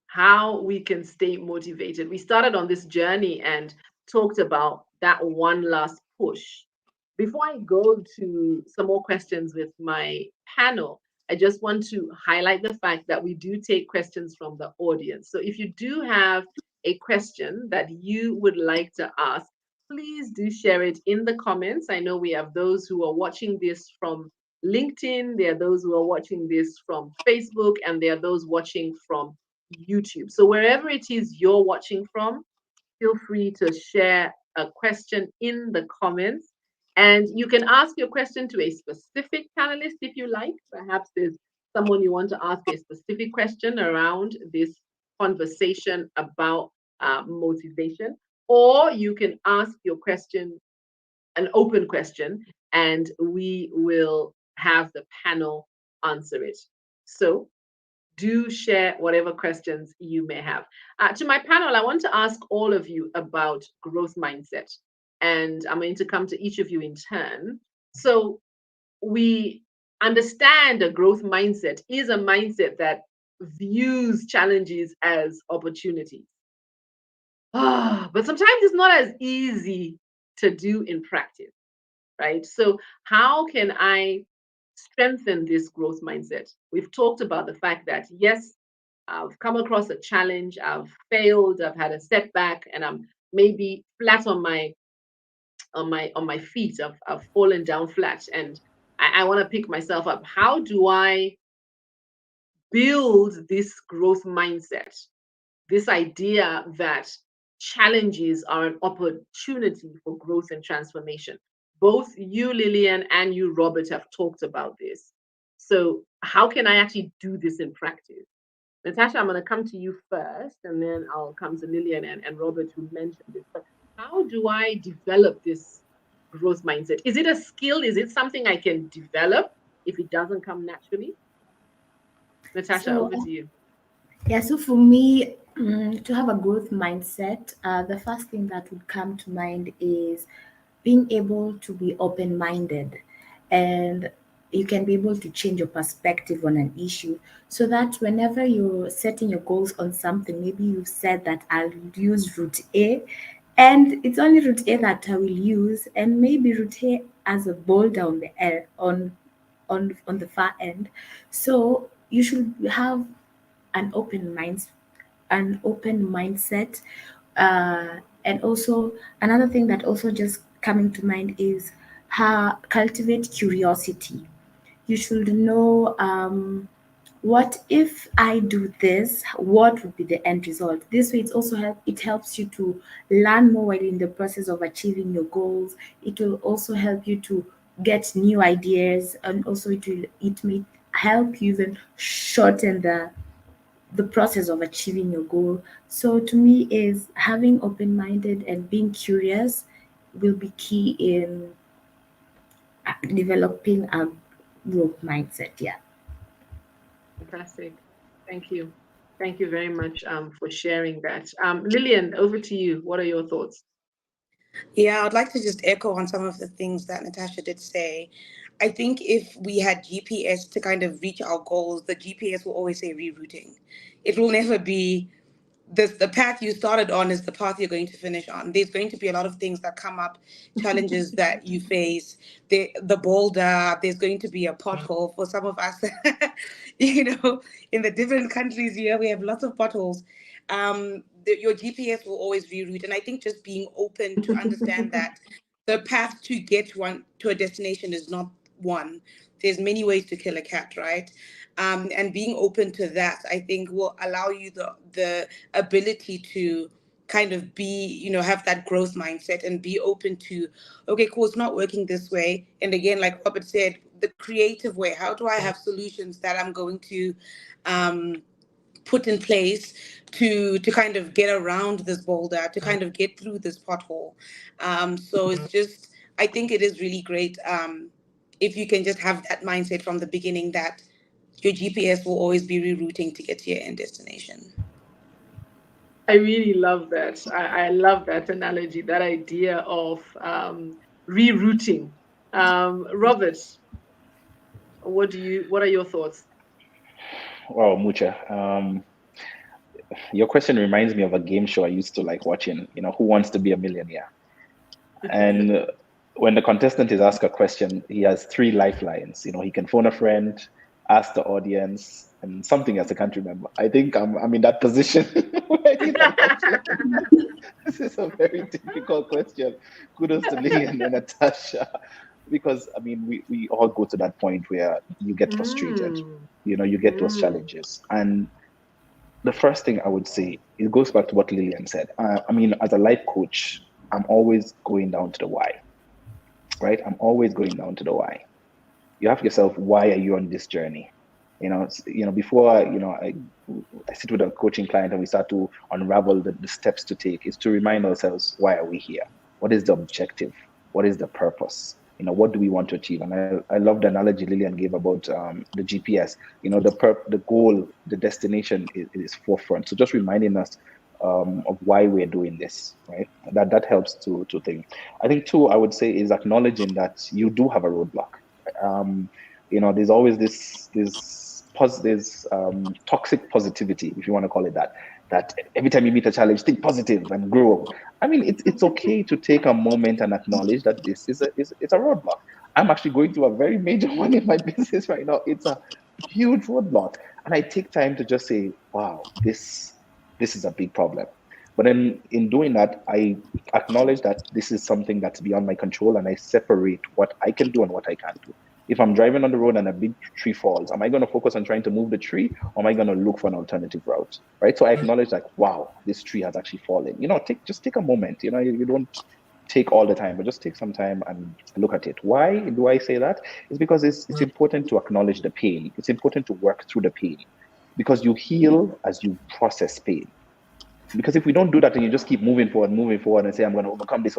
how we can stay motivated. We started on this journey and talked about that one last push. Before I go to some more questions with my panel, I just want to highlight the fact that we do take questions from the audience. So if you do have a question that you would like to ask, please do share it in the comments. I know we have those who are watching this from LinkedIn, there are those who are watching this from Facebook, and there are those watching from YouTube. So wherever it is you're watching from, feel free to share a question in the comments. And you can ask your question to a specific panelist if you like. Perhaps there's someone you want to ask a specific question around this conversation about motivation. Or you can ask your question, an open question, and we will have the panel answer it. So do share whatever questions you may have. To my panel, I want to ask all of you about growth mindset. And I'm going to come to each of you in turn. So we understand a growth mindset is a mindset that views challenges as opportunities. But sometimes it's not as easy to do in practice, right? So how can I strengthen this growth mindset? We've talked about the fact that, yes, I've come across a challenge, I've failed, I've had a setback, and I'm maybe flat on my feet. I've fallen down flat, and I want to pick myself up. How do I build this growth mindset? This idea that challenges are an opportunity for growth and transformation. Both you, Lillian, and you, Robert, have talked about this. So how can I actually do this in practice? Natasha, I'm going to come to you first, and then I'll come to Lillian and Robert, who mentioned this. But how do I develop this growth mindset? Is it a skill? Is it something I can develop if it doesn't come naturally? Natasha, over to you.
Yeah, so for me, To have a growth mindset, the first thing that would come to mind is being able to be open minded, and you can be able to change your perspective on an issue, so that whenever you're setting your goals on something, maybe you've said that I'll use route A, and it's only route A that I will use, and maybe route A as a boulder on the on the far end. So you should have an open mind, an open mindset. And also another thing that also just coming to mind is how cultivate curiosity. You should know, what if I do this, what would be the end result. This way it helps you to learn more while in the process of achieving your goals. It will also help you to get new ideas, and also it may help you even shorten the process of achieving your goal. So to me is having open-minded and being curious will be key in developing a growth mindset. Yeah.
Fantastic. Thank you. Thank you very much for sharing that. Lillian, over to you. What are your thoughts?
Yeah, I'd like to just echo on some of the things that Natasha did say. I think if we had GPS to kind of reach our goals, the GPS will always say rerouting. It will never be the path you started on is the path you're going to finish on. There's going to be a lot of things that come up, challenges that you face. The boulder, there's going to be a pothole for some of us. In the different countries here, we have lots of potholes. Your GPS will always reroute, and I think just being open to understand that the path to get one to a destination is not one. There's many ways to kill a cat, right? And being open to that, I think, will allow you the ability to kind of be, have that growth mindset and be open to, okay, cool, it's not working this way. And again, like Robert said, the creative way. How do I have solutions that I'm going to put in place to kind of get around this boulder, to kind of get through this pothole? So it's just, I think it is really great if you can just have that mindset from the beginning that your GPS will always be rerouting to get to your end destination.
I really love that. I love that analogy, that idea of rerouting. Robert, what are your thoughts?
Wow, Mucha. Your question reminds me of a game show I used to like watching, Who Wants to Be a Millionaire? And when the contestant is asked a question, he has 3 lifelines. He can phone a friend, ask the audience, and something else I can't remember. I think I'm in that position. This is a very difficult question. Kudos to Lillian and Natasha. Because we all go to that point where you get frustrated, you get those challenges. And the first thing I would say, it goes back to what Lillian said. As a life coach, I'm always going down to the why, right? I'm always going down to the why. You ask yourself, why are you on this journey? Before I sit with a coaching client and we start to unravel the steps to take, is to remind ourselves, why are we here? What is the objective? What is the purpose? What do we want to achieve? And I love the analogy Lillian gave about the GPS. The goal, the destination is forefront. So just reminding us of why we're doing this, right? That helps to think. I think too, I would say, is acknowledging that you do have a roadblock. There's always this toxic positivity, if you want to call it that every time you meet a challenge, think positive and grow. It's okay to take a moment and acknowledge that this is a roadblock. I'm actually going through a very major one in my business right now. It's a huge roadblock. And I take time to just say, wow, this is a big problem. But then in doing that, I acknowledge that this is something that's beyond my control, and I separate what I can do and what I can't do. If I'm driving on the road and a big tree falls, am I going to focus on trying to move the tree, or am I going to look for an alternative route, right? So I acknowledge like, wow, this tree has actually fallen. Just take a moment. You don't take all the time, but just take some time and look at it. Why do I say that? It's because it's important to acknowledge the pain. It's important to work through the pain, because you heal as you process pain. Because if we don't do that and you just keep moving forward and say, I'm going to overcome this,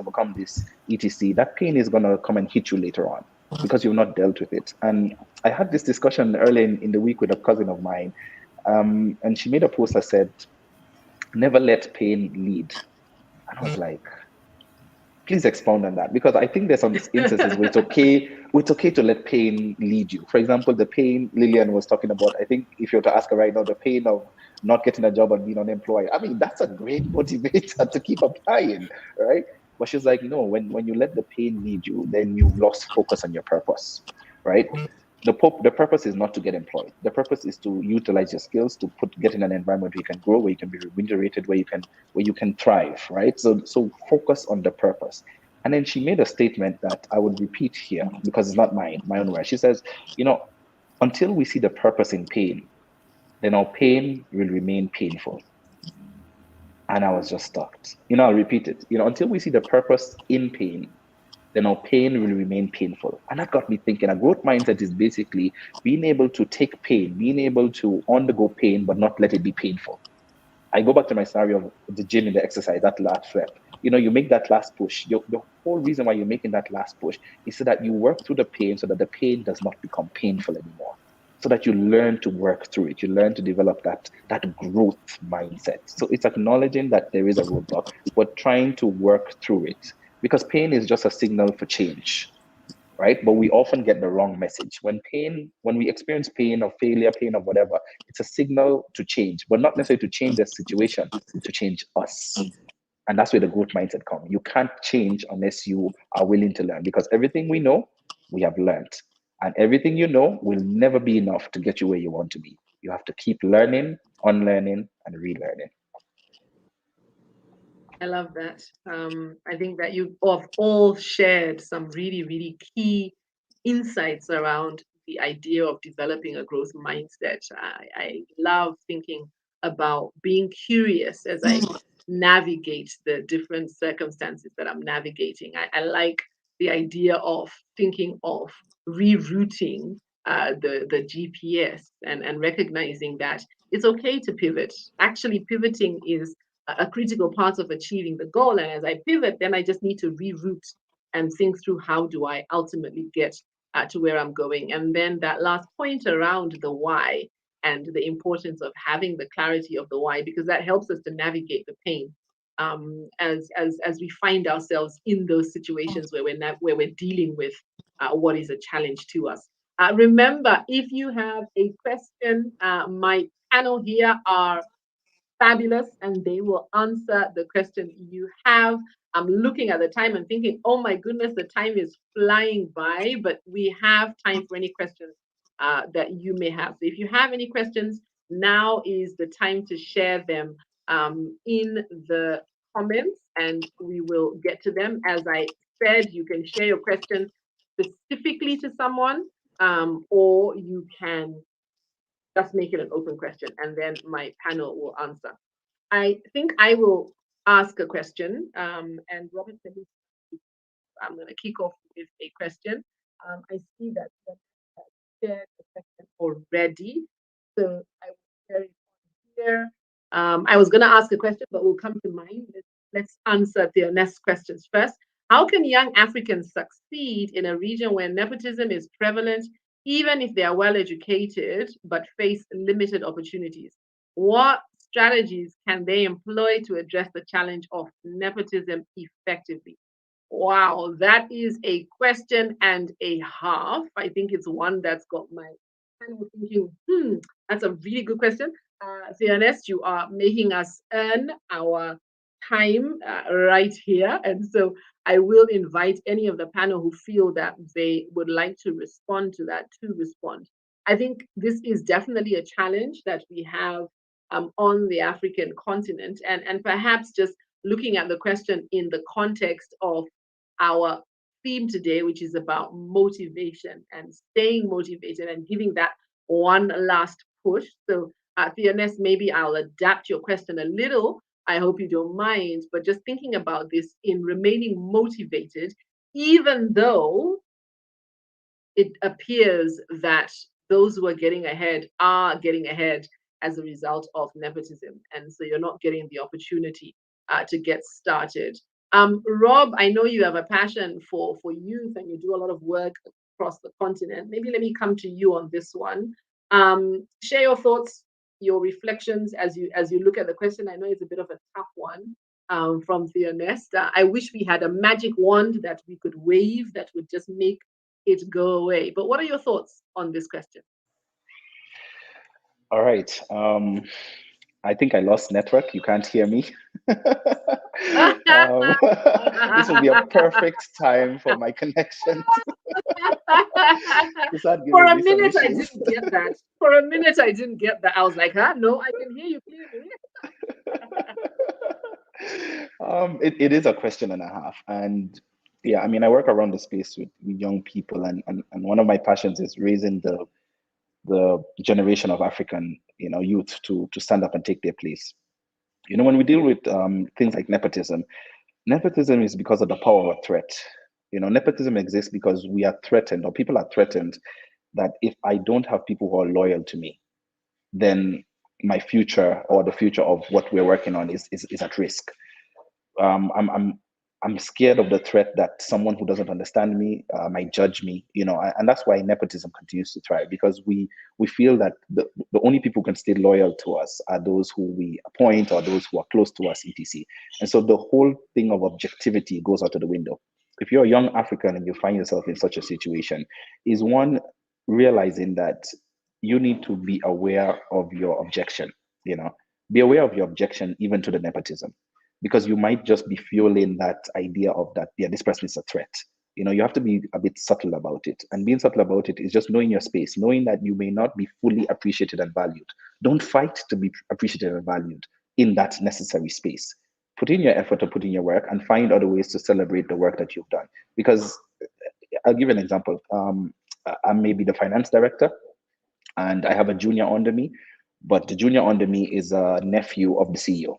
etc., that pain is going to come and hit you later on because you've not dealt with it. And I had this discussion early in the week with a cousin of mine, and she made a post that said, never let pain lead. And I was like, please expound on that, because I think there's some instances where it's okay to let pain lead you. For example, the pain Lillian was talking about, I think if you were to ask her right now, the pain of not getting a job and being unemployed, I mean, that's a great motivator to keep applying, right? But she's like, no, when you let the pain lead you, then you've lost focus on your purpose, right? The purpose is not to get employed. The purpose is to utilize your skills to get in an environment where you can grow, where you can be remunerated, where you can thrive, right? So focus on the purpose. And then she made a statement that I would repeat here because it's not my own word. She says, until we see the purpose in pain, then our pain will remain painful. And I was just stuck. I'll repeat it. Until we see the purpose in pain, then our pain will remain painful. And that got me thinking. A growth mindset is basically being able to take pain, being able to undergo pain, but not let it be painful. I go back to my scenario of the gym and the exercise, that last rep. You make that last push. The whole reason why you're making that last push is so that you work through the pain so that the pain does not become painful anymore. So that you learn to work through it. You learn to develop that growth mindset. So it's acknowledging that there is a roadblock, but trying to work through it. Because pain is just a signal for change, right? But we often get the wrong message. When we experience pain or failure, pain or whatever, it's a signal to change, but not necessarily to change the situation, to change us. And that's where the growth mindset comes. You can't change unless you are willing to learn, because everything we know, we have learned. And everything you know will never be enough to get you where you want to be. You have to keep learning, unlearning, and relearning.
I love that. I think that you have all shared some really, really key insights around the idea of developing a growth mindset. I love thinking about being curious as I navigate the different circumstances that I'm navigating. I like the idea of thinking of rerouting the GPS and recognizing that it's okay to pivot. Actually, pivoting is a critical part of achieving the goal. And as I pivot, then I just need to reroute and think through how do I ultimately get to where I'm going. And then that last point around the why and the importance of having the clarity of the why, because that helps us to navigate the pain as we find ourselves in those situations where we're dealing with what is a challenge to us. Remember, if you have a question, my panel here are fabulous and they will answer the question you have. I'm looking at the time and thinking, oh my goodness, the time is flying by, but we have time for any questions that you may have. So if you have any questions, now is the time to share them in the comments and we will get to them. As I said, you can share your question specifically to someone or you can just make it an open question and then my panel will answer. I think I will ask a question. And Robert, I'm going to kick off with a question. I see that you have shared the question already. So I will share it here. I was going to ask a question, but we'll come to mine. Let's answer the next questions first. How can young Africans succeed in a region where nepotism is prevalent, even if they are well educated but face limited opportunities? What strategies can they employ to address the challenge of nepotism effectively? Wow, that is a question and a half. I think it's one that's got my kind of thinking, that's a really good question. Fairness, you are making us earn our time right here. And so I will invite any of the panel who feel that they would like to respond to that to respond. I think this is definitely a challenge that we have on the African continent, and perhaps just looking at the question in the context of our theme today, which is about motivation and staying motivated and giving that one last push. So, Theonest, maybe I'll adapt your question a little. I hope you don't mind, but just thinking about this in remaining motivated, even though it appears that those who are getting ahead are getting ahead as a result of nepotism. And so you're not getting the opportunity to get started. Rob, I know you have a passion for youth and you do a lot of work across the continent. Maybe let me come to you on this one. Share your thoughts. your reflections as you look at the question. I know it's a bit of a tough one from Theonest. I wish we had a magic wand that we could wave that would just make it go away. But what are your thoughts on this question?
All right. I think I lost network. You can't hear me. This will be a perfect time for my connection to start
For a
giving me some
minute, I
issues.
didn't get that. For a minute, I didn't get that. I was like, huh? No, I can hear you clearly.
It is a question and a half. And yeah, I mean, I work around the space with young people, and one of my passions is raising the generation of African, youth to stand up and take their place. When we deal with things like nepotism is because of the power of a threat. Nepotism exists because we are threatened, or people are threatened, that if I don't have people who are loyal to me, then my future, or the future of what we're working on, is at risk. I'm scared of the threat that someone who doesn't understand me might judge me, and that's why nepotism continues to thrive, because we feel that the only people who can stay loyal to us are those who we appoint, or those who are close to us, etc. And so the whole thing of objectivity goes out of the window. If you're a young African and you find yourself in such a situation, is one realizing that you need to be aware of your objection, be aware of your objection even to the nepotism, because you might just be fueling that idea of that, yeah, this person is a threat. You have to be a bit subtle about it. And being subtle about it is just knowing your space, knowing that you may not be fully appreciated and valued. Don't fight to be appreciated and valued in that necessary space. Put in your effort, or put in your work, and find other ways to celebrate the work that you've done. Because I'll give you an example. I'm maybe the finance director, and I have a junior under me, but the junior under me is a nephew of the CEO.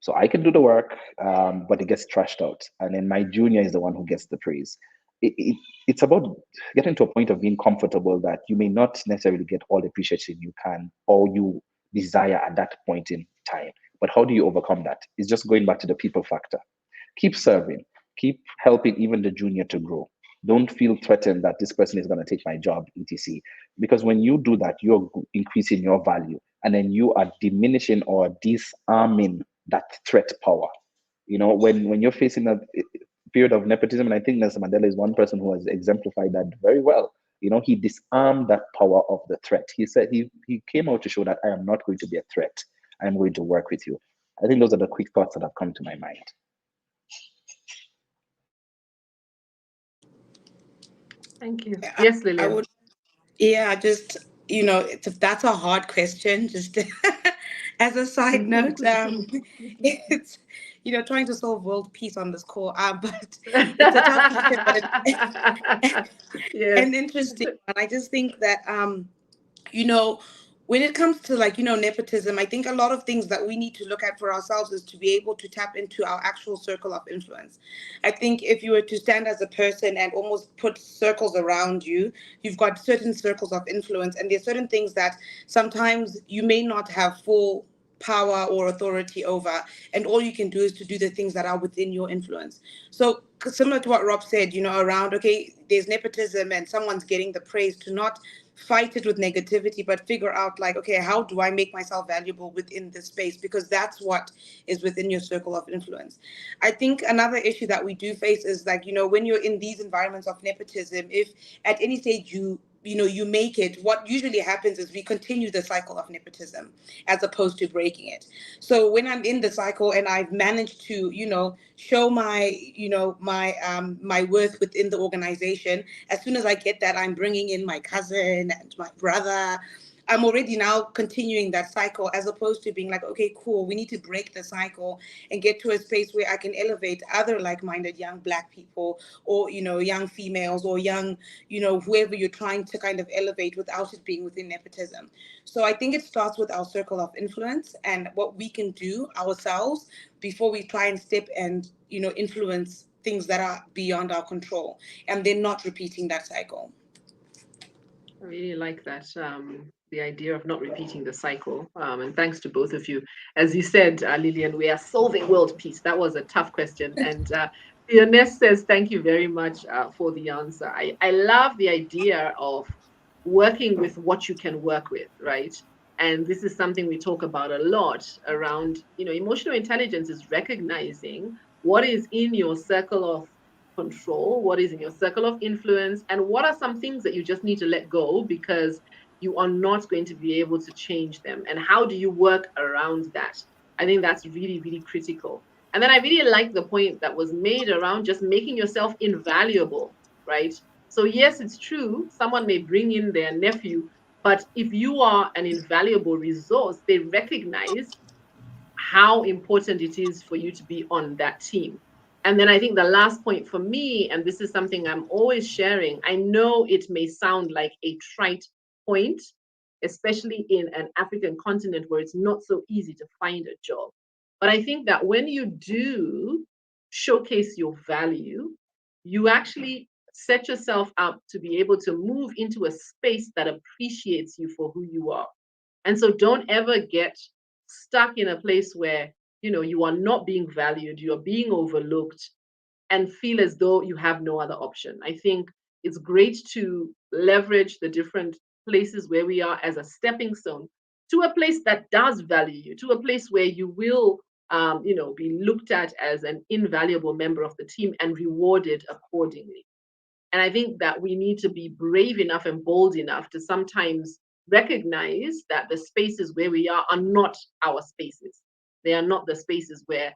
So I can do the work, but it gets trashed out. And then my junior is the one who gets the praise. It's about getting to a point of being comfortable that you may not necessarily get all the appreciation you can or you desire at that point in time. But how do you overcome that? It's just going back to the people factor. Keep serving, keep helping even the junior to grow. Don't feel threatened that this person is going to take my job, etc. Because when you do that, you're increasing your value, and then you are diminishing or disarming that threat power. When you're facing a period of nepotism, and I think Nelson Mandela is one person who has exemplified that very well. He disarmed that power of the threat. He said he came out to show that I am not going to be a threat. I am going to work with you. I think those are the quick thoughts that have come to my mind.
Thank you. Yes, Lillian.
That's a hard question. Just as a side note, it's trying to solve world peace on this call, but it's a tough question, but
yes.
and interesting. And I just think that when it comes to nepotism, I think a lot of things that we need to look at for ourselves is to be able to tap into our actual circle of influence. I think if you were to stand as a person and almost put circles around you, you've got certain circles of influence, and there's certain things that sometimes you may not have full power or authority over, and all you can do is to do the things that are within your influence. So similar to what Rob said, around, okay, there's nepotism and someone's getting the praise, to not fight it with negativity, but figure out okay, how do I make myself valuable within this space? Because that's what is within your circle of influence. I think another issue that we do face is when you're in these environments of nepotism, if at any stage you make it, what usually happens is we continue the cycle of nepotism as opposed to breaking it. So when I'm in the cycle and I've managed to, show my, my worth within the organization, as soon as I get that, I'm bringing in my cousin and my brother. I'm already now continuing that cycle, as opposed to being okay, cool, we need to break the cycle and get to a space where I can elevate other like-minded young Black people, or, young females, or young, whoever you're trying to kind of elevate without it being within nepotism. So I think it starts with our circle of influence and what we can do ourselves before we try and step and, influence things that are beyond our control, and then not repeating that cycle.
I really like that, the idea of not repeating the cycle. And thanks to both of you. As you said, Lillian, we are solving world peace. That was a tough question. And Theonest says, thank you very much for the answer. I love the idea of working with what you can work with, right? And this is something we talk about a lot around, emotional intelligence is recognizing what is in your circle of control, what is in your circle of influence, and what are some things that you just need to let go because you are not going to be able to change them. And how do you work around that? I think that's really, really critical. And then I really like the point that was made around just making yourself invaluable, right? So, yes, it's true. Someone may bring in their nephew, but if you are an invaluable resource, they recognize how important it is for you to be on that team. And then I think the last point for me, and this is something I'm always sharing, I know it may sound like a trite point, especially in an African continent where it's not so easy to find a job. But I think that when you do showcase your value, you actually set yourself up to be able to move into a space that appreciates you for who you are. And so don't ever get stuck in a place where, you are not being valued, you're being overlooked, and feel as though you have no other option. I think it's great to leverage the different places where we are as a stepping stone to a place that does value you, to a place where you will, be looked at as an invaluable member of the team and rewarded accordingly. And I think that we need to be brave enough and bold enough to sometimes recognize that the spaces where we are not our spaces. They are not the spaces where,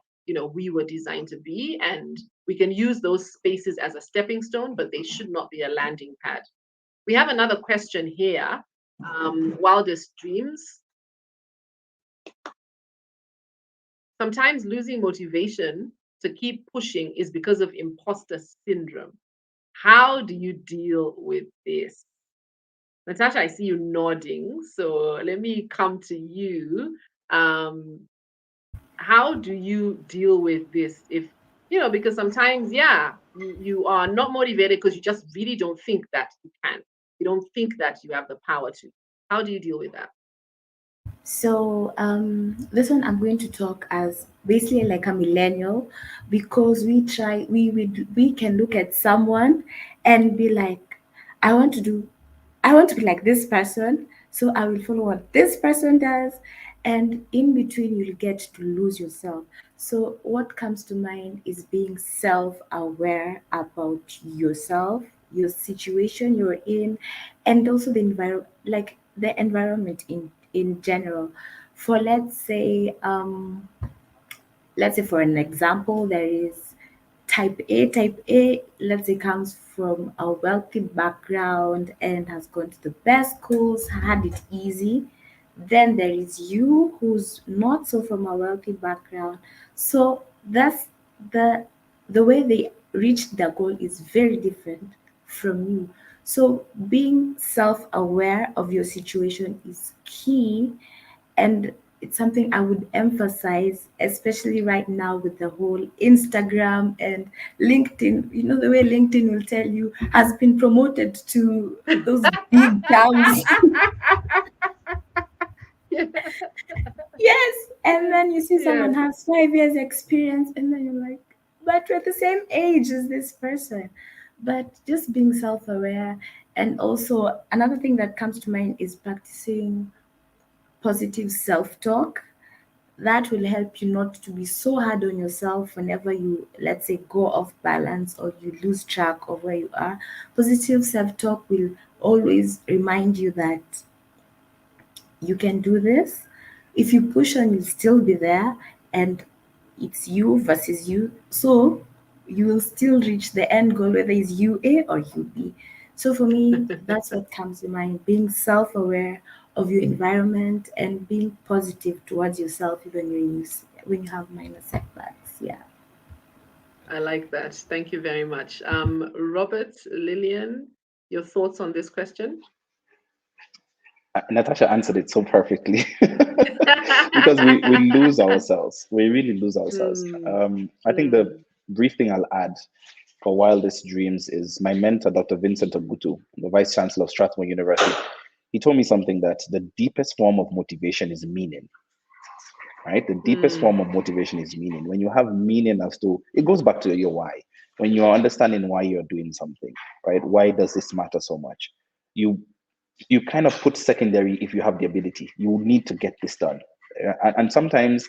we were designed to be. And we can use those spaces as a stepping stone, but they should not be a landing pad. We have another question here. Wildest dreams. Sometimes losing motivation to keep pushing is because of imposter syndrome. How do you deal with this? Natasha, I see you nodding. So let me come to you. How do you deal with this? If, because sometimes, yeah, you are not motivated because you just really don't think that you can. You don't think that you have the power to. How do you deal with that?
So this one I'm going to talk as basically like a millennial, because we can look at someone and be like, I want to do, I want to be like this person, so I will follow what this person does, and in between you'll get to lose yourself. So what comes to mind is being self-aware about yourself, your situation you're in, and also the environment in general. For let's say for an example, there is type A, let's say, comes from a wealthy background and has gone to the best schools, had it easy. Then there is you who's not so from a wealthy background. So that's the the way they reach their goal is very different from you. So being self-aware of your situation is key, and it's something I would emphasize, especially right now with the whole Instagram and LinkedIn. You know, the way LinkedIn will tell you has been promoted to those big jobs. Yes. And then you see
Yeah.
someone has 5 years experience, and then you're like, but we're the same age as this person. But just being self-aware. And also another thing that comes to mind is practicing positive self-talk. That will help you not to be so hard on yourself whenever you, let's say, go off balance or you lose track of where you are. Positive self-talk will always remind you that you can do this. If you push on, you'll still be there, and it's you versus you. So you will still reach the end goal, whether it's you A or you B. So for me, that's what comes to mind: being self-aware of your environment and being positive towards yourself, even when you have minor setbacks. Yeah.
I like that. Thank you very much. Robert, Lillian, your thoughts on this question?
Natasha answered it so perfectly because we lose ourselves. We really lose ourselves. I think the brief thing I'll add for Wildest Dreams is my mentor, Dr. Vincent Ogutu, the Vice Chancellor of Strathmore University. He told me something that the deepest form of motivation is meaning, right? The deepest form of motivation is meaning. When you have meaning as to, it goes back to your why. When you're understanding why you're doing something, right? Why does this matter so much? You you kind of put secondary if you have the ability. You need to get this done. And sometimes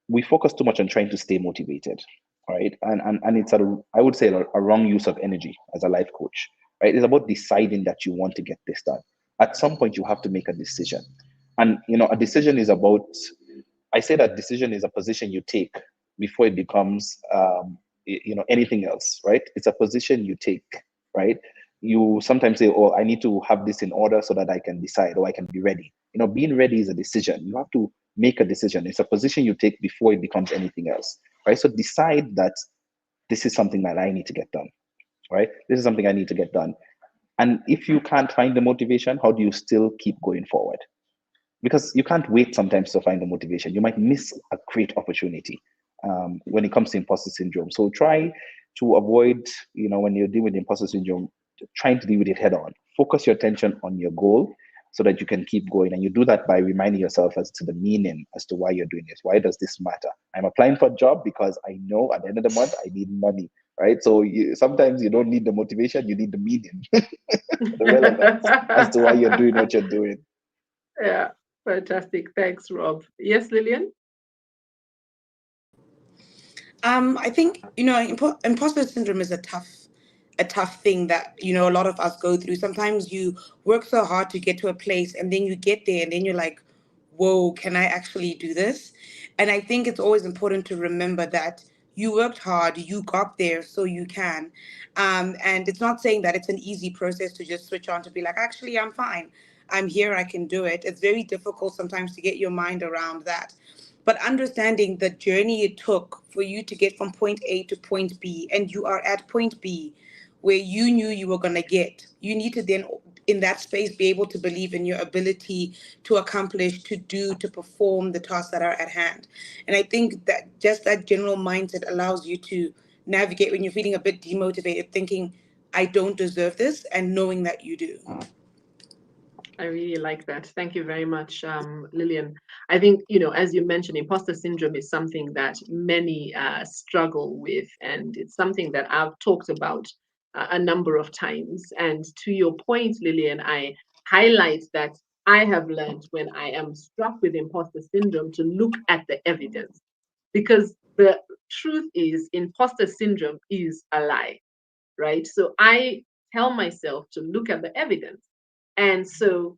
we focus too much on trying to stay motivated, right? And it's I would say a wrong use of energy as a life coach, right? It's about deciding that you want to get this done. At some point, you have to make a decision. And, a decision is about, I say that decision is a position you take before it becomes, anything else, right? It's a position you take, right? You sometimes say, oh, I need to have this in order so that I can decide, or I can be ready. Being ready is a decision. You have to make a decision. It's a position you take before it becomes anything else, right? So decide that this is something that I need to get done, right? This is something I need to get done. And if you can't find the motivation, how do you still keep going forward? Because you can't wait sometimes to find the motivation. You might miss a great opportunity when it comes to imposter syndrome. So try to avoid, when you're dealing with imposter syndrome, trying to deal with it head on. Focus your attention on your goal so that you can keep going. And you do that by reminding yourself as to the meaning, as to why you're doing this. Why does this matter? I'm applying for a job because I know at the end of the month, I need money, right? So sometimes you don't need the motivation, you need the meaning, the relevance as to why you're doing what you're doing.
Yeah, fantastic. Thanks, Rob. Yes, Lillian?
I think, imposter syndrome is a tough thing that, a lot of us go through. Sometimes you work so hard to get to a place, and then you get there and then you're like, whoa, can I actually do this? And I think it's always important to remember that you worked hard, you got there, so you can. And it's not saying that it's an easy process to just switch on to be like, actually, I'm fine. I'm here, I can do it. It's very difficult sometimes to get your mind around that. But understanding the journey it took for you to get from point A to point B, and you are at point B where you knew you were going to get, you need to then, in that space, be able to believe in your ability to accomplish, to do, to perform the tasks that are at hand. And I think that just that general mindset allows you to navigate when you're feeling a bit demotivated, thinking, I don't deserve this, and knowing that you do.
I really like that. Thank you very much, Lillian. I think, as you mentioned, imposter syndrome is something that many struggle with, and it's something that I've talked about a number of times. And to your point, Lillian, I highlight that I have learned when I am struck with imposter syndrome to look at the evidence, because the truth is imposter syndrome is a lie, right? So I tell myself to look at the evidence. And so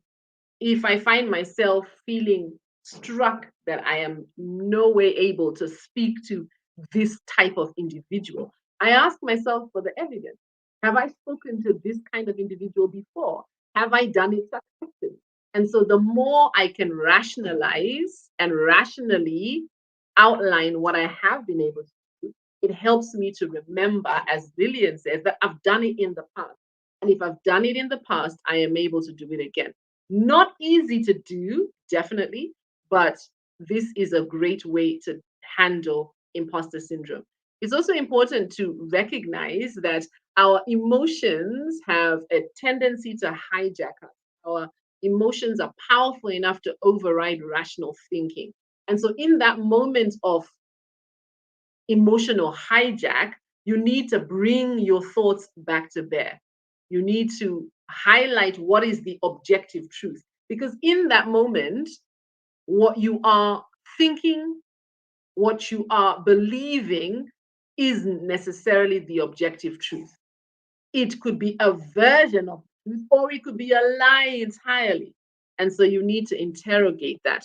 if I find myself feeling struck that I am no way able to speak to this type of individual, I ask myself for the evidence. Have I spoken to this kind of individual before? Have I done it successfully? And so the more I can rationalize and rationally outline what I have been able to do, it helps me to remember, as Lillian says, that I've done it in the past. And if I've done it in the past, I am able to do it again. Not easy to do, definitely, but this is a great way to handle imposter syndrome. It's also important to recognize that our emotions have a tendency to hijack us. Our emotions are powerful enough to override rational thinking. And so, in that moment of emotional hijack, you need to bring your thoughts back to bear. You need to highlight what is the objective truth. Because in that moment, what you are thinking, what you are believing isn't necessarily the objective truth. It could be a version of truth, or it could be a lie entirely. And so you need to interrogate that.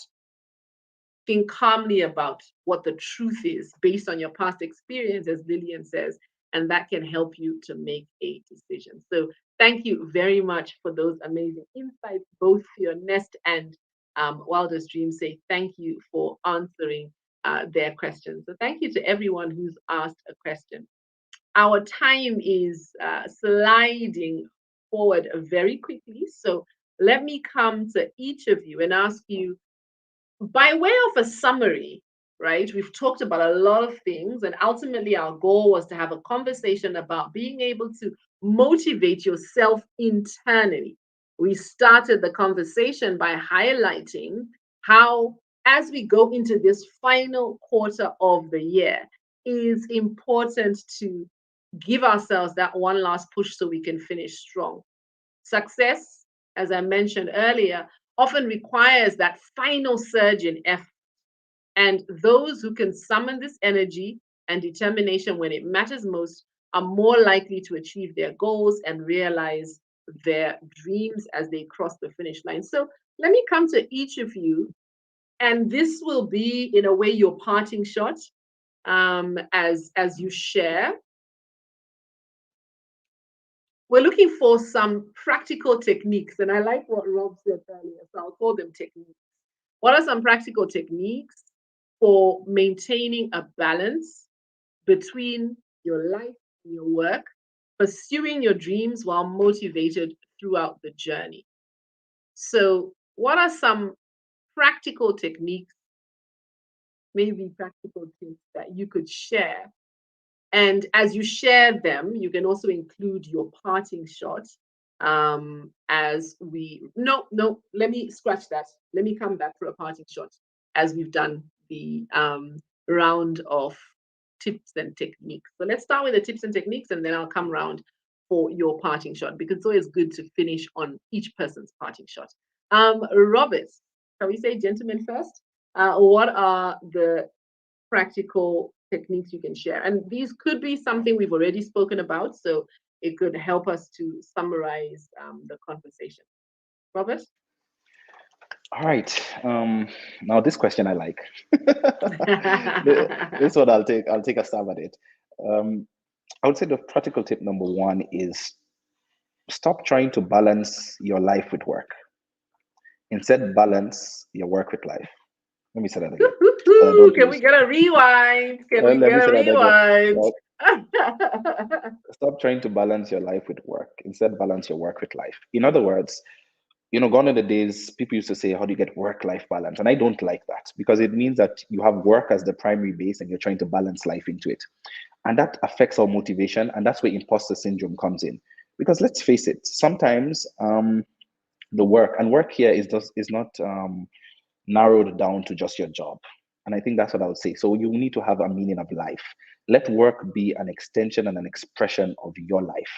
Think calmly about what the truth is based on your past experience, as Lillian says, and that can help you to make a decision. So thank you very much for those amazing insights, both Fionest and Wildest Dreams say thank you for answering their questions. So thank you to everyone who's asked a question. Our time is sliding forward very quickly. So let me come to each of you and ask you, by way of a summary, right? We've talked about a lot of things, and ultimately our goal was to have a conversation about being able to motivate yourself internally. We started the conversation by highlighting how, as we go into this final quarter of the year, it is important to give ourselves that one last push so we can finish strong. Success, as I mentioned earlier, often requires that final surge in effort. And those who can summon this energy and determination when it matters most are more likely to achieve their goals and realize their dreams as they cross the finish line. So let me come to each of you, and this will be, in a way, your parting shot as you share. We're looking for some practical techniques, and I like what Rob said earlier, so I'll call them techniques. What are some practical techniques for maintaining a balance between your life and your work, pursuing your dreams while motivated throughout the journey? So, what are some practical techniques, maybe practical tips that you could share? And as you share them, you can also include your parting shot as we, no, let me scratch that. Let me come back for a parting shot as we've done the round of tips and techniques. So let's start with the tips and techniques, and then I'll come round for your parting shot, because it's always good to finish on each person's parting shot. Robert, shall we say gentlemen first? What are the practical techniques you can share? And these could be something we've already spoken about, so it could help us to summarize the conversation. Robert?
All right. Now this question I like. This one I'll take a stab at it. I would say the practical tip number one is stop trying to balance your life with work. Instead, balance your work with life. Let me say that again.
Can we get a rewind? Can we get a rewind?
Stop trying to balance your life with work. Instead, balance your work with life. In other words, gone are the days people used to say, how do you get work-life balance? And I don't like that, because it means that you have work as the primary base and you're trying to balance life into it. And that affects our motivation. And that's where imposter syndrome comes in. Because let's face it, sometimes the work here is not narrowed down to just your job. And I think that's what I would say. So you need to have a meaning of life. Let work be an extension and an expression of your life,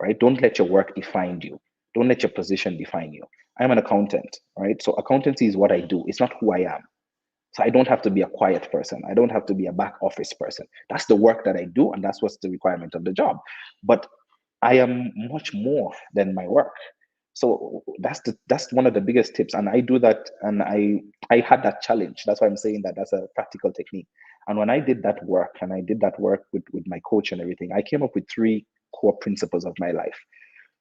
right? Don't let your work define you. Don't let your position define you. I'm an accountant, right? So accountancy is what I do. It's not who I am. So I don't have to be a quiet person. I don't have to be a back office person. That's the work that I do, and that's what's the requirement of the job. But I am much more than my work. So that's one of the biggest tips, and I do that, and I had that challenge. That's why I'm saying that that's a practical technique. And when I did that work, and I did that work with my coach and everything, I came up with 3 core principles of my life.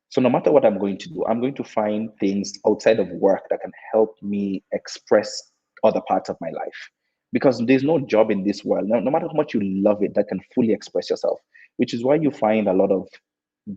So no matter what I'm going to do, I'm going to find things outside of work that can help me express other parts of my life. Because there's no job in this world, no matter how much you love it, that can fully express yourself, which is why you find a lot of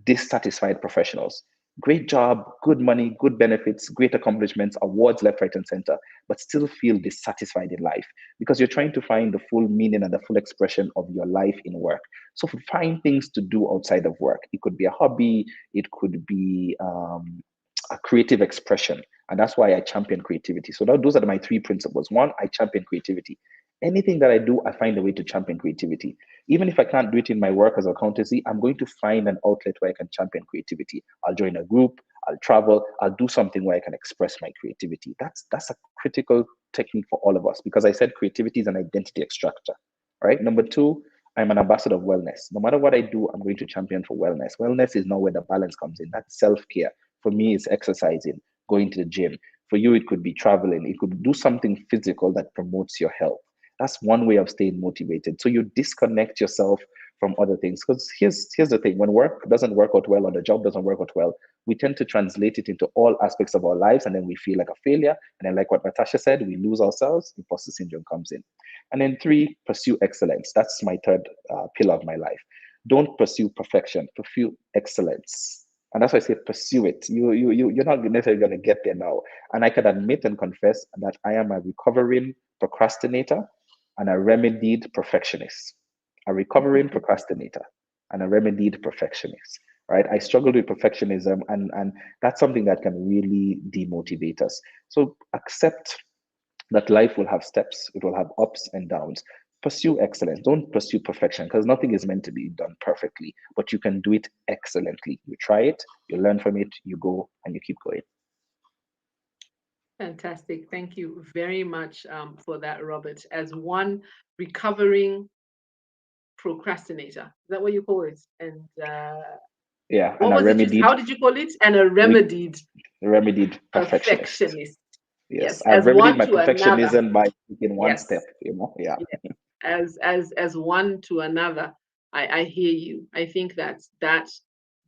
dissatisfied professionals. Great job, good money, good benefits, great accomplishments, awards left, right, and center, but still feel dissatisfied in life because you're trying to find the full meaning and the full expression of your life in work. So find things to do outside of work. It could be a hobby, it could be a creative expression. And that's why I champion creativity. So those are my 3 principles. 1, I champion creativity. Anything that I do, I find a way to champion creativity. Even if I can't do it in my work as accountancy, I'm going to find an outlet where I can champion creativity. I'll join a group, I'll travel, I'll do something where I can express my creativity. That's a critical technique for all of us, because I said creativity is an identity extractor, right? Number 2, I'm an ambassador of wellness. No matter what I do, I'm going to champion for wellness. Wellness is now where the balance comes in. That's self-care. For me, it's exercising, going to the gym. For you, it could be traveling. It could do something physical that promotes your health. That's one way of staying motivated. So you disconnect yourself from other things. Because here's the thing: when work doesn't work out well, or the job doesn't work out well, we tend to translate it into all aspects of our lives, and then we feel like a failure. And then, like what Natasha said, we lose ourselves. Imposter syndrome comes in. And then 3, pursue excellence. That's my 3rd pillar of my life. Don't pursue perfection. Pursue excellence. And that's why I say pursue it. You're not necessarily going to get there now. And I can admit and confess that I am a recovering procrastinator and a remedied perfectionist. A recovering procrastinator and a remedied perfectionist, right? I struggled with perfectionism, and that's something that can really demotivate us. So accept that life will have steps, it will have ups and downs. Pursue excellence. Don't pursue perfection, because nothing is meant to be done perfectly, but you can do it excellently. You try it, you learn from it, you go, and you keep going.
Fantastic. Thank you very much for that, Robert. As one recovering procrastinator, is that what you call it? And
Yeah,
what
and a
was it? How
remedied
did you call it? And a
re-
remedied
remedied perfectionist.
perfectionist.
Yes,
Yes,
I've
as
remedied
one
my
to another.
perfectionism by taking one
Yes,
step. Yeah.
yes. As one to another. I hear you. I think that that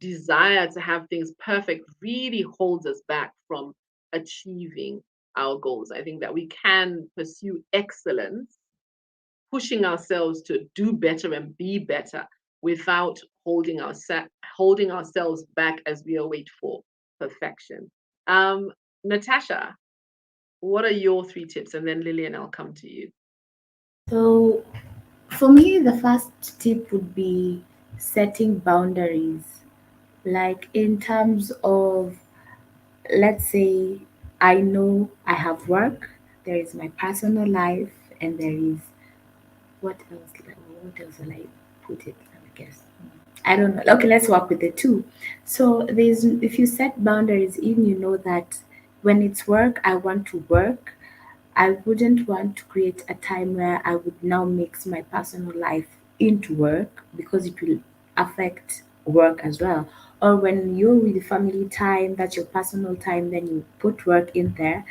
desire to have things perfect really holds us back from achieving our goals. I think that we can pursue excellence, pushing ourselves to do better and be better without holding ourselves back as we await for perfection. Natasha, what are your 3 tips? And then Lillian, I'll come to you.
So for me, the first tip would be setting boundaries. Like in terms of, let's say, I know I have work, there is my personal life, and there is what else? What else will I put it? I guess I don't know. Okay, let's work with the two. So there's if you set boundaries, even you know that when it's work, I want to work. I wouldn't want to create a time where I would now mix my personal life into work because it will affect work as well. Or when you're with family time, that's your personal time, then you put work in there,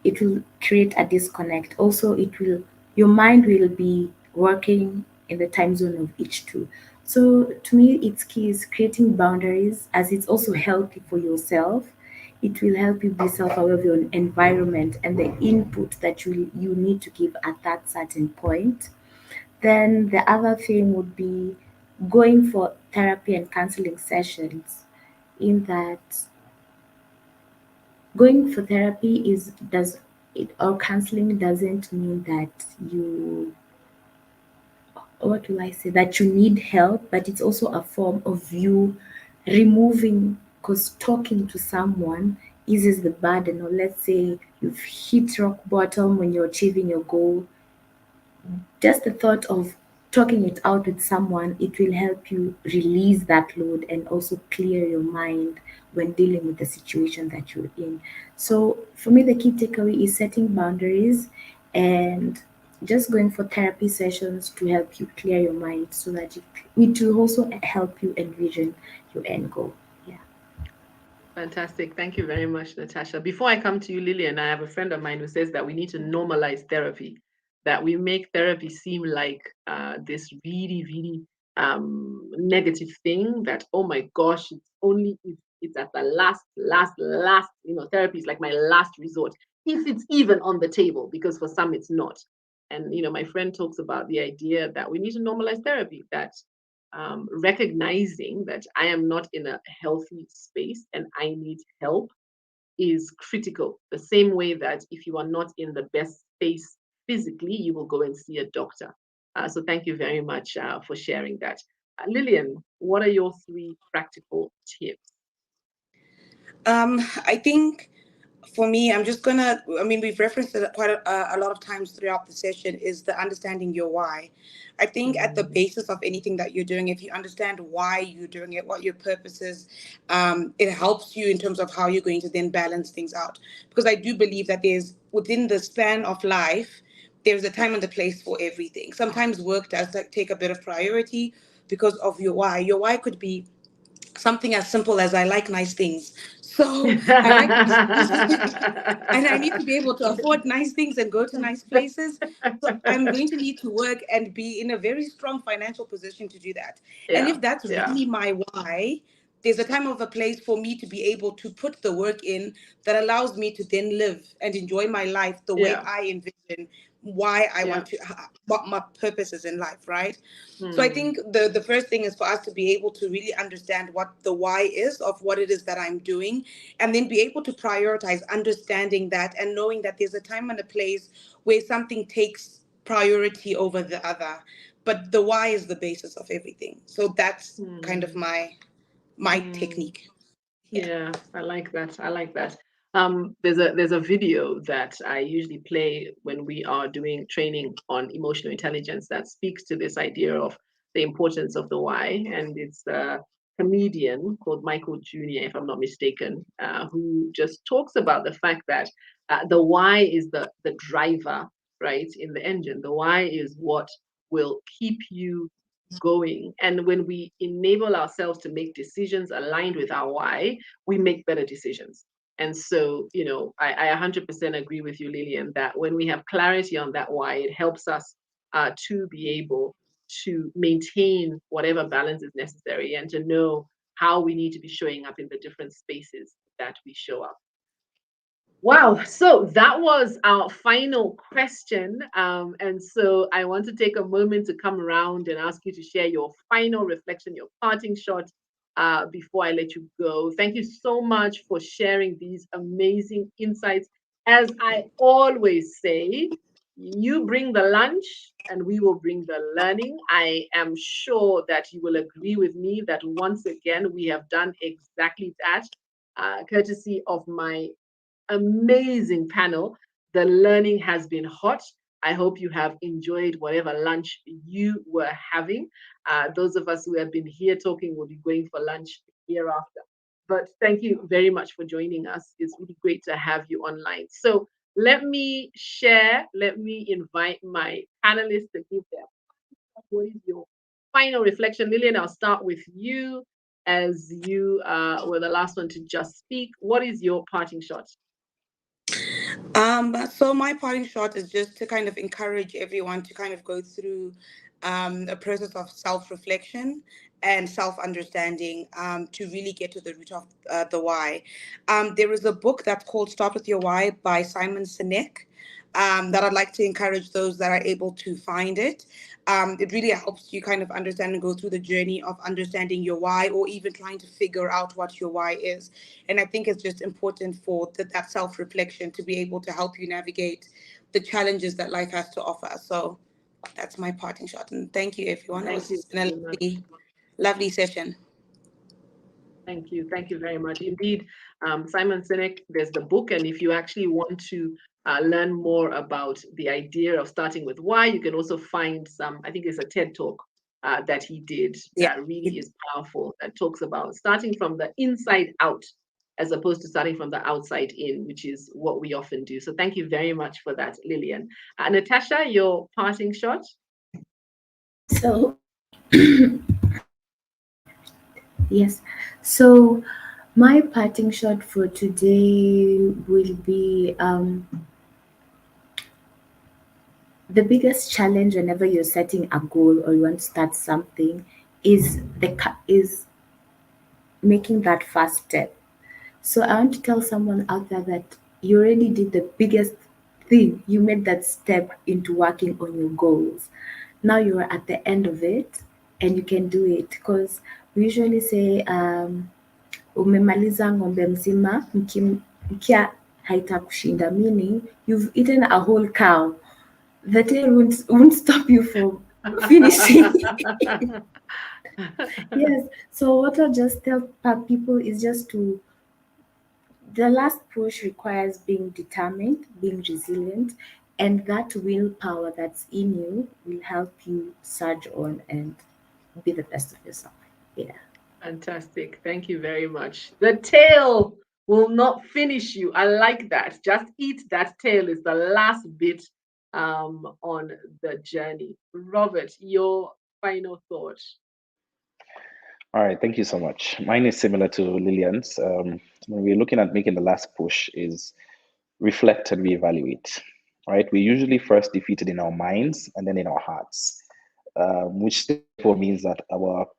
it will create a disconnect. Also, it will your mind will be working in the time zone of each two. So to me, it's key is creating boundaries as it's also healthy for yourself. It will help you be self-aware of your environment and the input that you need to give at that certain point. Then the other thing would be going for therapy and counseling sessions in that going for therapy is does it or counseling doesn't mean that you what will I say that you need help, but it's also a form of you removing because talking to someone eases the burden. Or let's say you've hit rock bottom when you're achieving your goal, just the thought of talking it out with someone, it will help you release that load and also clear your mind when dealing with the situation that you're in. So for me, the key takeaway is setting boundaries and just going for therapy sessions to help you clear your mind so that it will also help you envision your end goal. Yeah.
Fantastic. Thank you very much, Natasha. Before I come to you, Lillian, I have a friend of mine who says that we need to normalize therapy, that we make therapy seem like this really, really negative thing that, oh my gosh, it's only if it's at the last, therapy is like my last resort, if it's even on the table, because for some it's not. And, my friend talks about the idea that we need to normalize therapy, that recognizing that I am not in a healthy space and I need help is critical. The same way that if you are not in the best space physically, you will go and see a doctor. So thank you very much for sharing that. Lillian, what are your 3 practical tips?
I think for me, I'm just gonna. I mean, we've referenced it quite a lot of times throughout the session. Is the understanding your why. I think at the
Mm,
basis of anything that you're doing, if you understand why you're doing it, what your purpose is, it helps you in terms of how you're going to then balance things out. Because I do believe that there's within the span of life, there's a time and a place for everything. Sometimes work does take a bit of priority because of your why. Your why could be something as simple as I like nice things. So I like nice things and I need to be able to afford nice things and go to nice places. So I'm going to need to work and be in a very strong financial position to do that. And
yeah,
if that's
yeah,
really my why, there's a time of a place for me to be able to put the work in that allows me to then live and enjoy my life the way
yeah,
I envision why I
yeah.
want to, what my purpose is in life, right? So I
Hmm.
think the first thing is for us to be able to really understand what the why is of what it is that I'm doing, and then be able to prioritize understanding that and knowing that there's a time and a place where something takes priority over the other. But the why is the basis of everything. So that's kind of
Hmm.
my
Hmm.
technique. Yeah.
Yeah, I like that. I like that. There's a video that I usually play when we are doing training on emotional intelligence that speaks to this idea of the importance of the why, and it's a comedian called Michael Jr., if I'm not mistaken, who just talks about the fact that The why is the driver, right, in the engine. The why is what will keep you going. And when we enable ourselves to make decisions aligned with our why, we make better decisions. And so, I 100% agree with you, Lillian, that when we have clarity on that why, it helps us to be able to maintain whatever balance is necessary and to know how we need to be showing up in the different spaces that we show up. Wow, so that was our final question. And so I want to take a moment to come around and ask you to share your final reflection, your parting shot before I let you go. Thank you so much for sharing these amazing insights. As I always say, you bring the lunch and we will bring the learning. I am sure that you will agree with me that once again, we have done exactly that, courtesy of my amazing panel. The learning has been hot. I hope you have enjoyed whatever lunch you were having. Those of us who have been here talking will be going for lunch hereafter. But thank you very much for joining us. It's really great to have you online. So let me invite my panelists to give their what is your final reflection. Lillian, I'll start with you as you were the last one to just speak. What is your parting shot?
So my parting shot is just to kind of encourage everyone to kind of go through a process of self-reflection and self-understanding to really get to the root of the why. There is a book that's called Start With Your Why by Simon Sinek that I'd like to encourage those that are able to find it. It really helps you kind of understand and go through the journey of understanding your why, or even trying to figure out what your why is. And I think it's just important for that self-reflection to be able to help you navigate the challenges that life has to offer. So that's my parting shot. And thank you, everyone.
Thank you
It's been a
very much.
lovely session.
Thank you. Thank you very much. Indeed, Simon Sinek, there's the book. And if you actually want to learn more about the idea of starting with why, you can also find I think it's a TED talk that he did that really is powerful, that talks about starting from the inside out as opposed to starting from the outside in, which is what we often do. So thank you very much for that, Lillian. Natasha, your parting shot?
So, yes. So, my parting shot for today will be the biggest challenge whenever you're setting a goal or you want to start something is making that first step. So I want to tell someone out there that you already did the biggest thing. You made that step into working on your goals. Now you're at the end of it and you can do it, because we usually say umemaliza ng'ombe mzima mkia haitakushinda, meaning you've eaten a whole cow. The tail won't stop you from finishing. Yes. So what I just tell people is just the last push requires being determined, being resilient, and that willpower that's in you will help you surge on and be the best of yourself. Yeah.
Fantastic. Thank you very much. The tail will not finish you. I like that. Just eat that tail is the last bit on the journey. Robert, your final thought.
All right, thank you so much. Mine is similar to Lillian's. When we're looking at making the last push, is reflect and reevaluate. Right, we're usually first defeated in our minds and then in our hearts, which therefore means that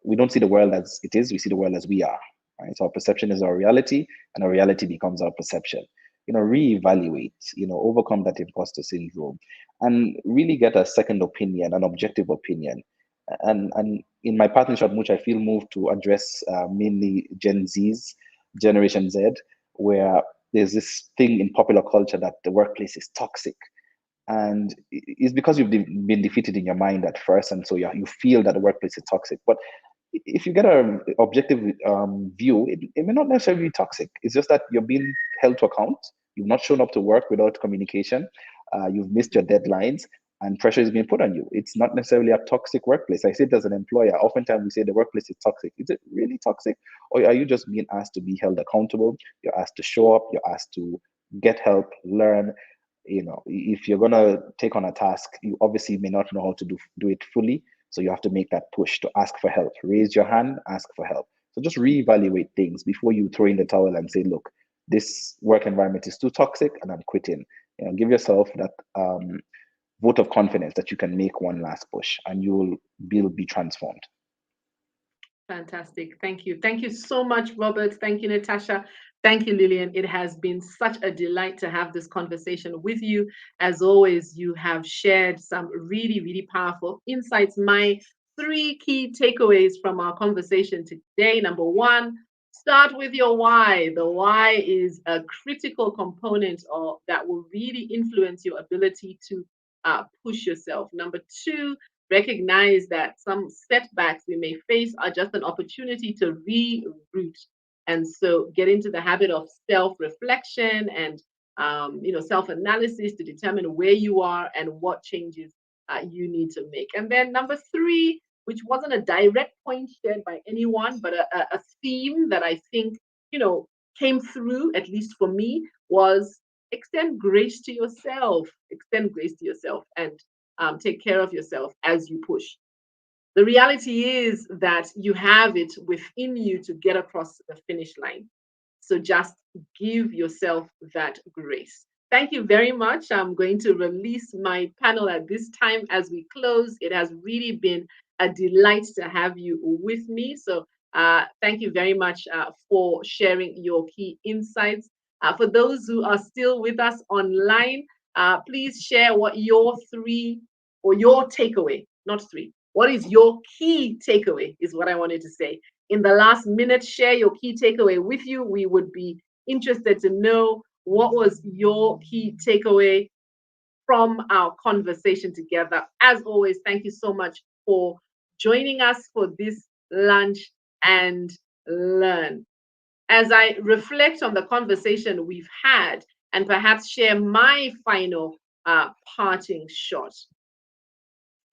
we don't see the world as it is; we see the world as we are. Right, so our perception is our reality, and our reality becomes our perception. Reevaluate. Overcome that imposter syndrome, and really get a second opinion, an objective opinion. And in my partnership, which I feel moved to address mainly Gen Z's, Generation Z, where there's this thing in popular culture that the workplace is toxic. And it's because you've been defeated in your mind at first, and so you feel that the workplace is toxic. But if you get an objective view, it may not necessarily be toxic. It's just that you're being held to account. You've not shown up to work without communication. You've missed your deadlines, and pressure is being put on you. It's not necessarily a toxic workplace. I say it as an employer. Oftentimes we say the workplace is toxic. Is it really toxic? Or are you just being asked to be held accountable? You're asked to show up. You're asked to get help, learn. If you're gonna take on a task, you obviously may not know how to do it fully. So you have to make that push to ask for help. Raise your hand, ask for help. So just reevaluate things before you throw in the towel and say, look, this work environment is too toxic and I'm quitting. Give yourself that vote of confidence that you can make one last push and you will be transformed.
Fantastic. Thank you. Thank you so much, Robert. Thank you, Natasha. Thank you, Lillian. It has been such a delight to have this conversation with you. As always, you have shared some really, really powerful insights. My 3 key takeaways from our conversation today. Number 1, start with your why. The why is a critical component that will really influence your ability to push yourself. Number 2, recognize that some setbacks we may face are just an opportunity to reroute. And so get into the habit of self-reflection and self-analysis to determine where you are and what changes you need to make. And then number 3, which wasn't a direct point shared by anyone, but a theme that I think, came through, at least for me, was extend grace to yourself. Extend grace to yourself and take care of yourself as you push. The reality is that you have it within you to get across the finish line. So just give yourself that grace. Thank you very much. I'm going to release my panel at this time as we close. It has really been a delight to have you with me. So thank you very much for sharing your key insights. For those who are still with us online, please share what your 3 or your takeaway, not 3. What is your key takeaway is what I wanted to say. In the last minute, share your key takeaway with you. We would be interested to know what was your key takeaway from our conversation together. As always, thank you so much for joining us for this lunch and learn. As I reflect on the conversation we've had and perhaps share my final parting shot,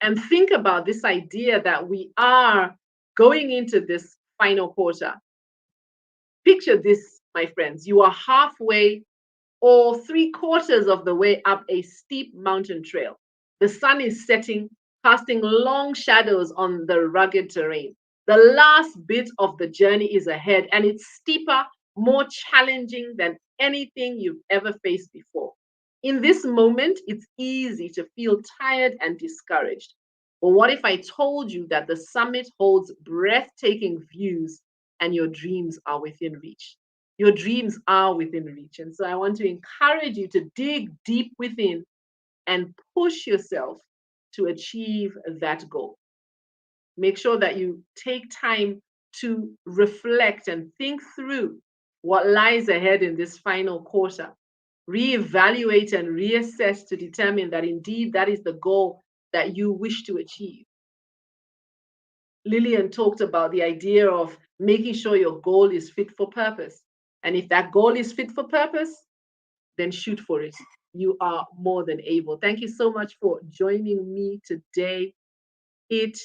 and think about this idea that we are going into this final quarter. Picture this, my friends. You are halfway or 3/4 of the way up a steep mountain trail. The sun is setting, casting long shadows on the rugged terrain. The last bit of the journey is ahead, and it's steeper, more challenging than anything you've ever faced before. In this moment, it's easy to feel tired and discouraged. But what if I told you that the summit holds breathtaking views and your dreams are within reach? Your dreams are within reach. And so I want to encourage you to dig deep within and push yourself to achieve that goal. Make sure that you take time to reflect and think through what lies ahead in this final quarter. Reevaluate and reassess to determine that indeed that is the goal that you wish to achieve. Lillian talked about the idea of making sure your goal is fit for purpose. And if that goal is fit for purpose, then shoot for it. You are more than able. Thank you so much for joining me today. It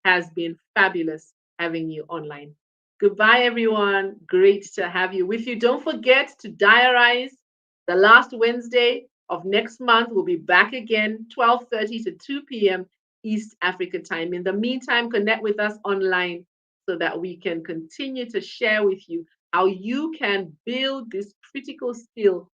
has been fabulous having you online. Goodbye, everyone. Great to have you with you. Don't forget to diarize the last Wednesday of next month. We'll be back again, 12:30 to 2 p.m. East Africa time. In the meantime, connect with us online so that we can continue to share with you how you can build this critical skill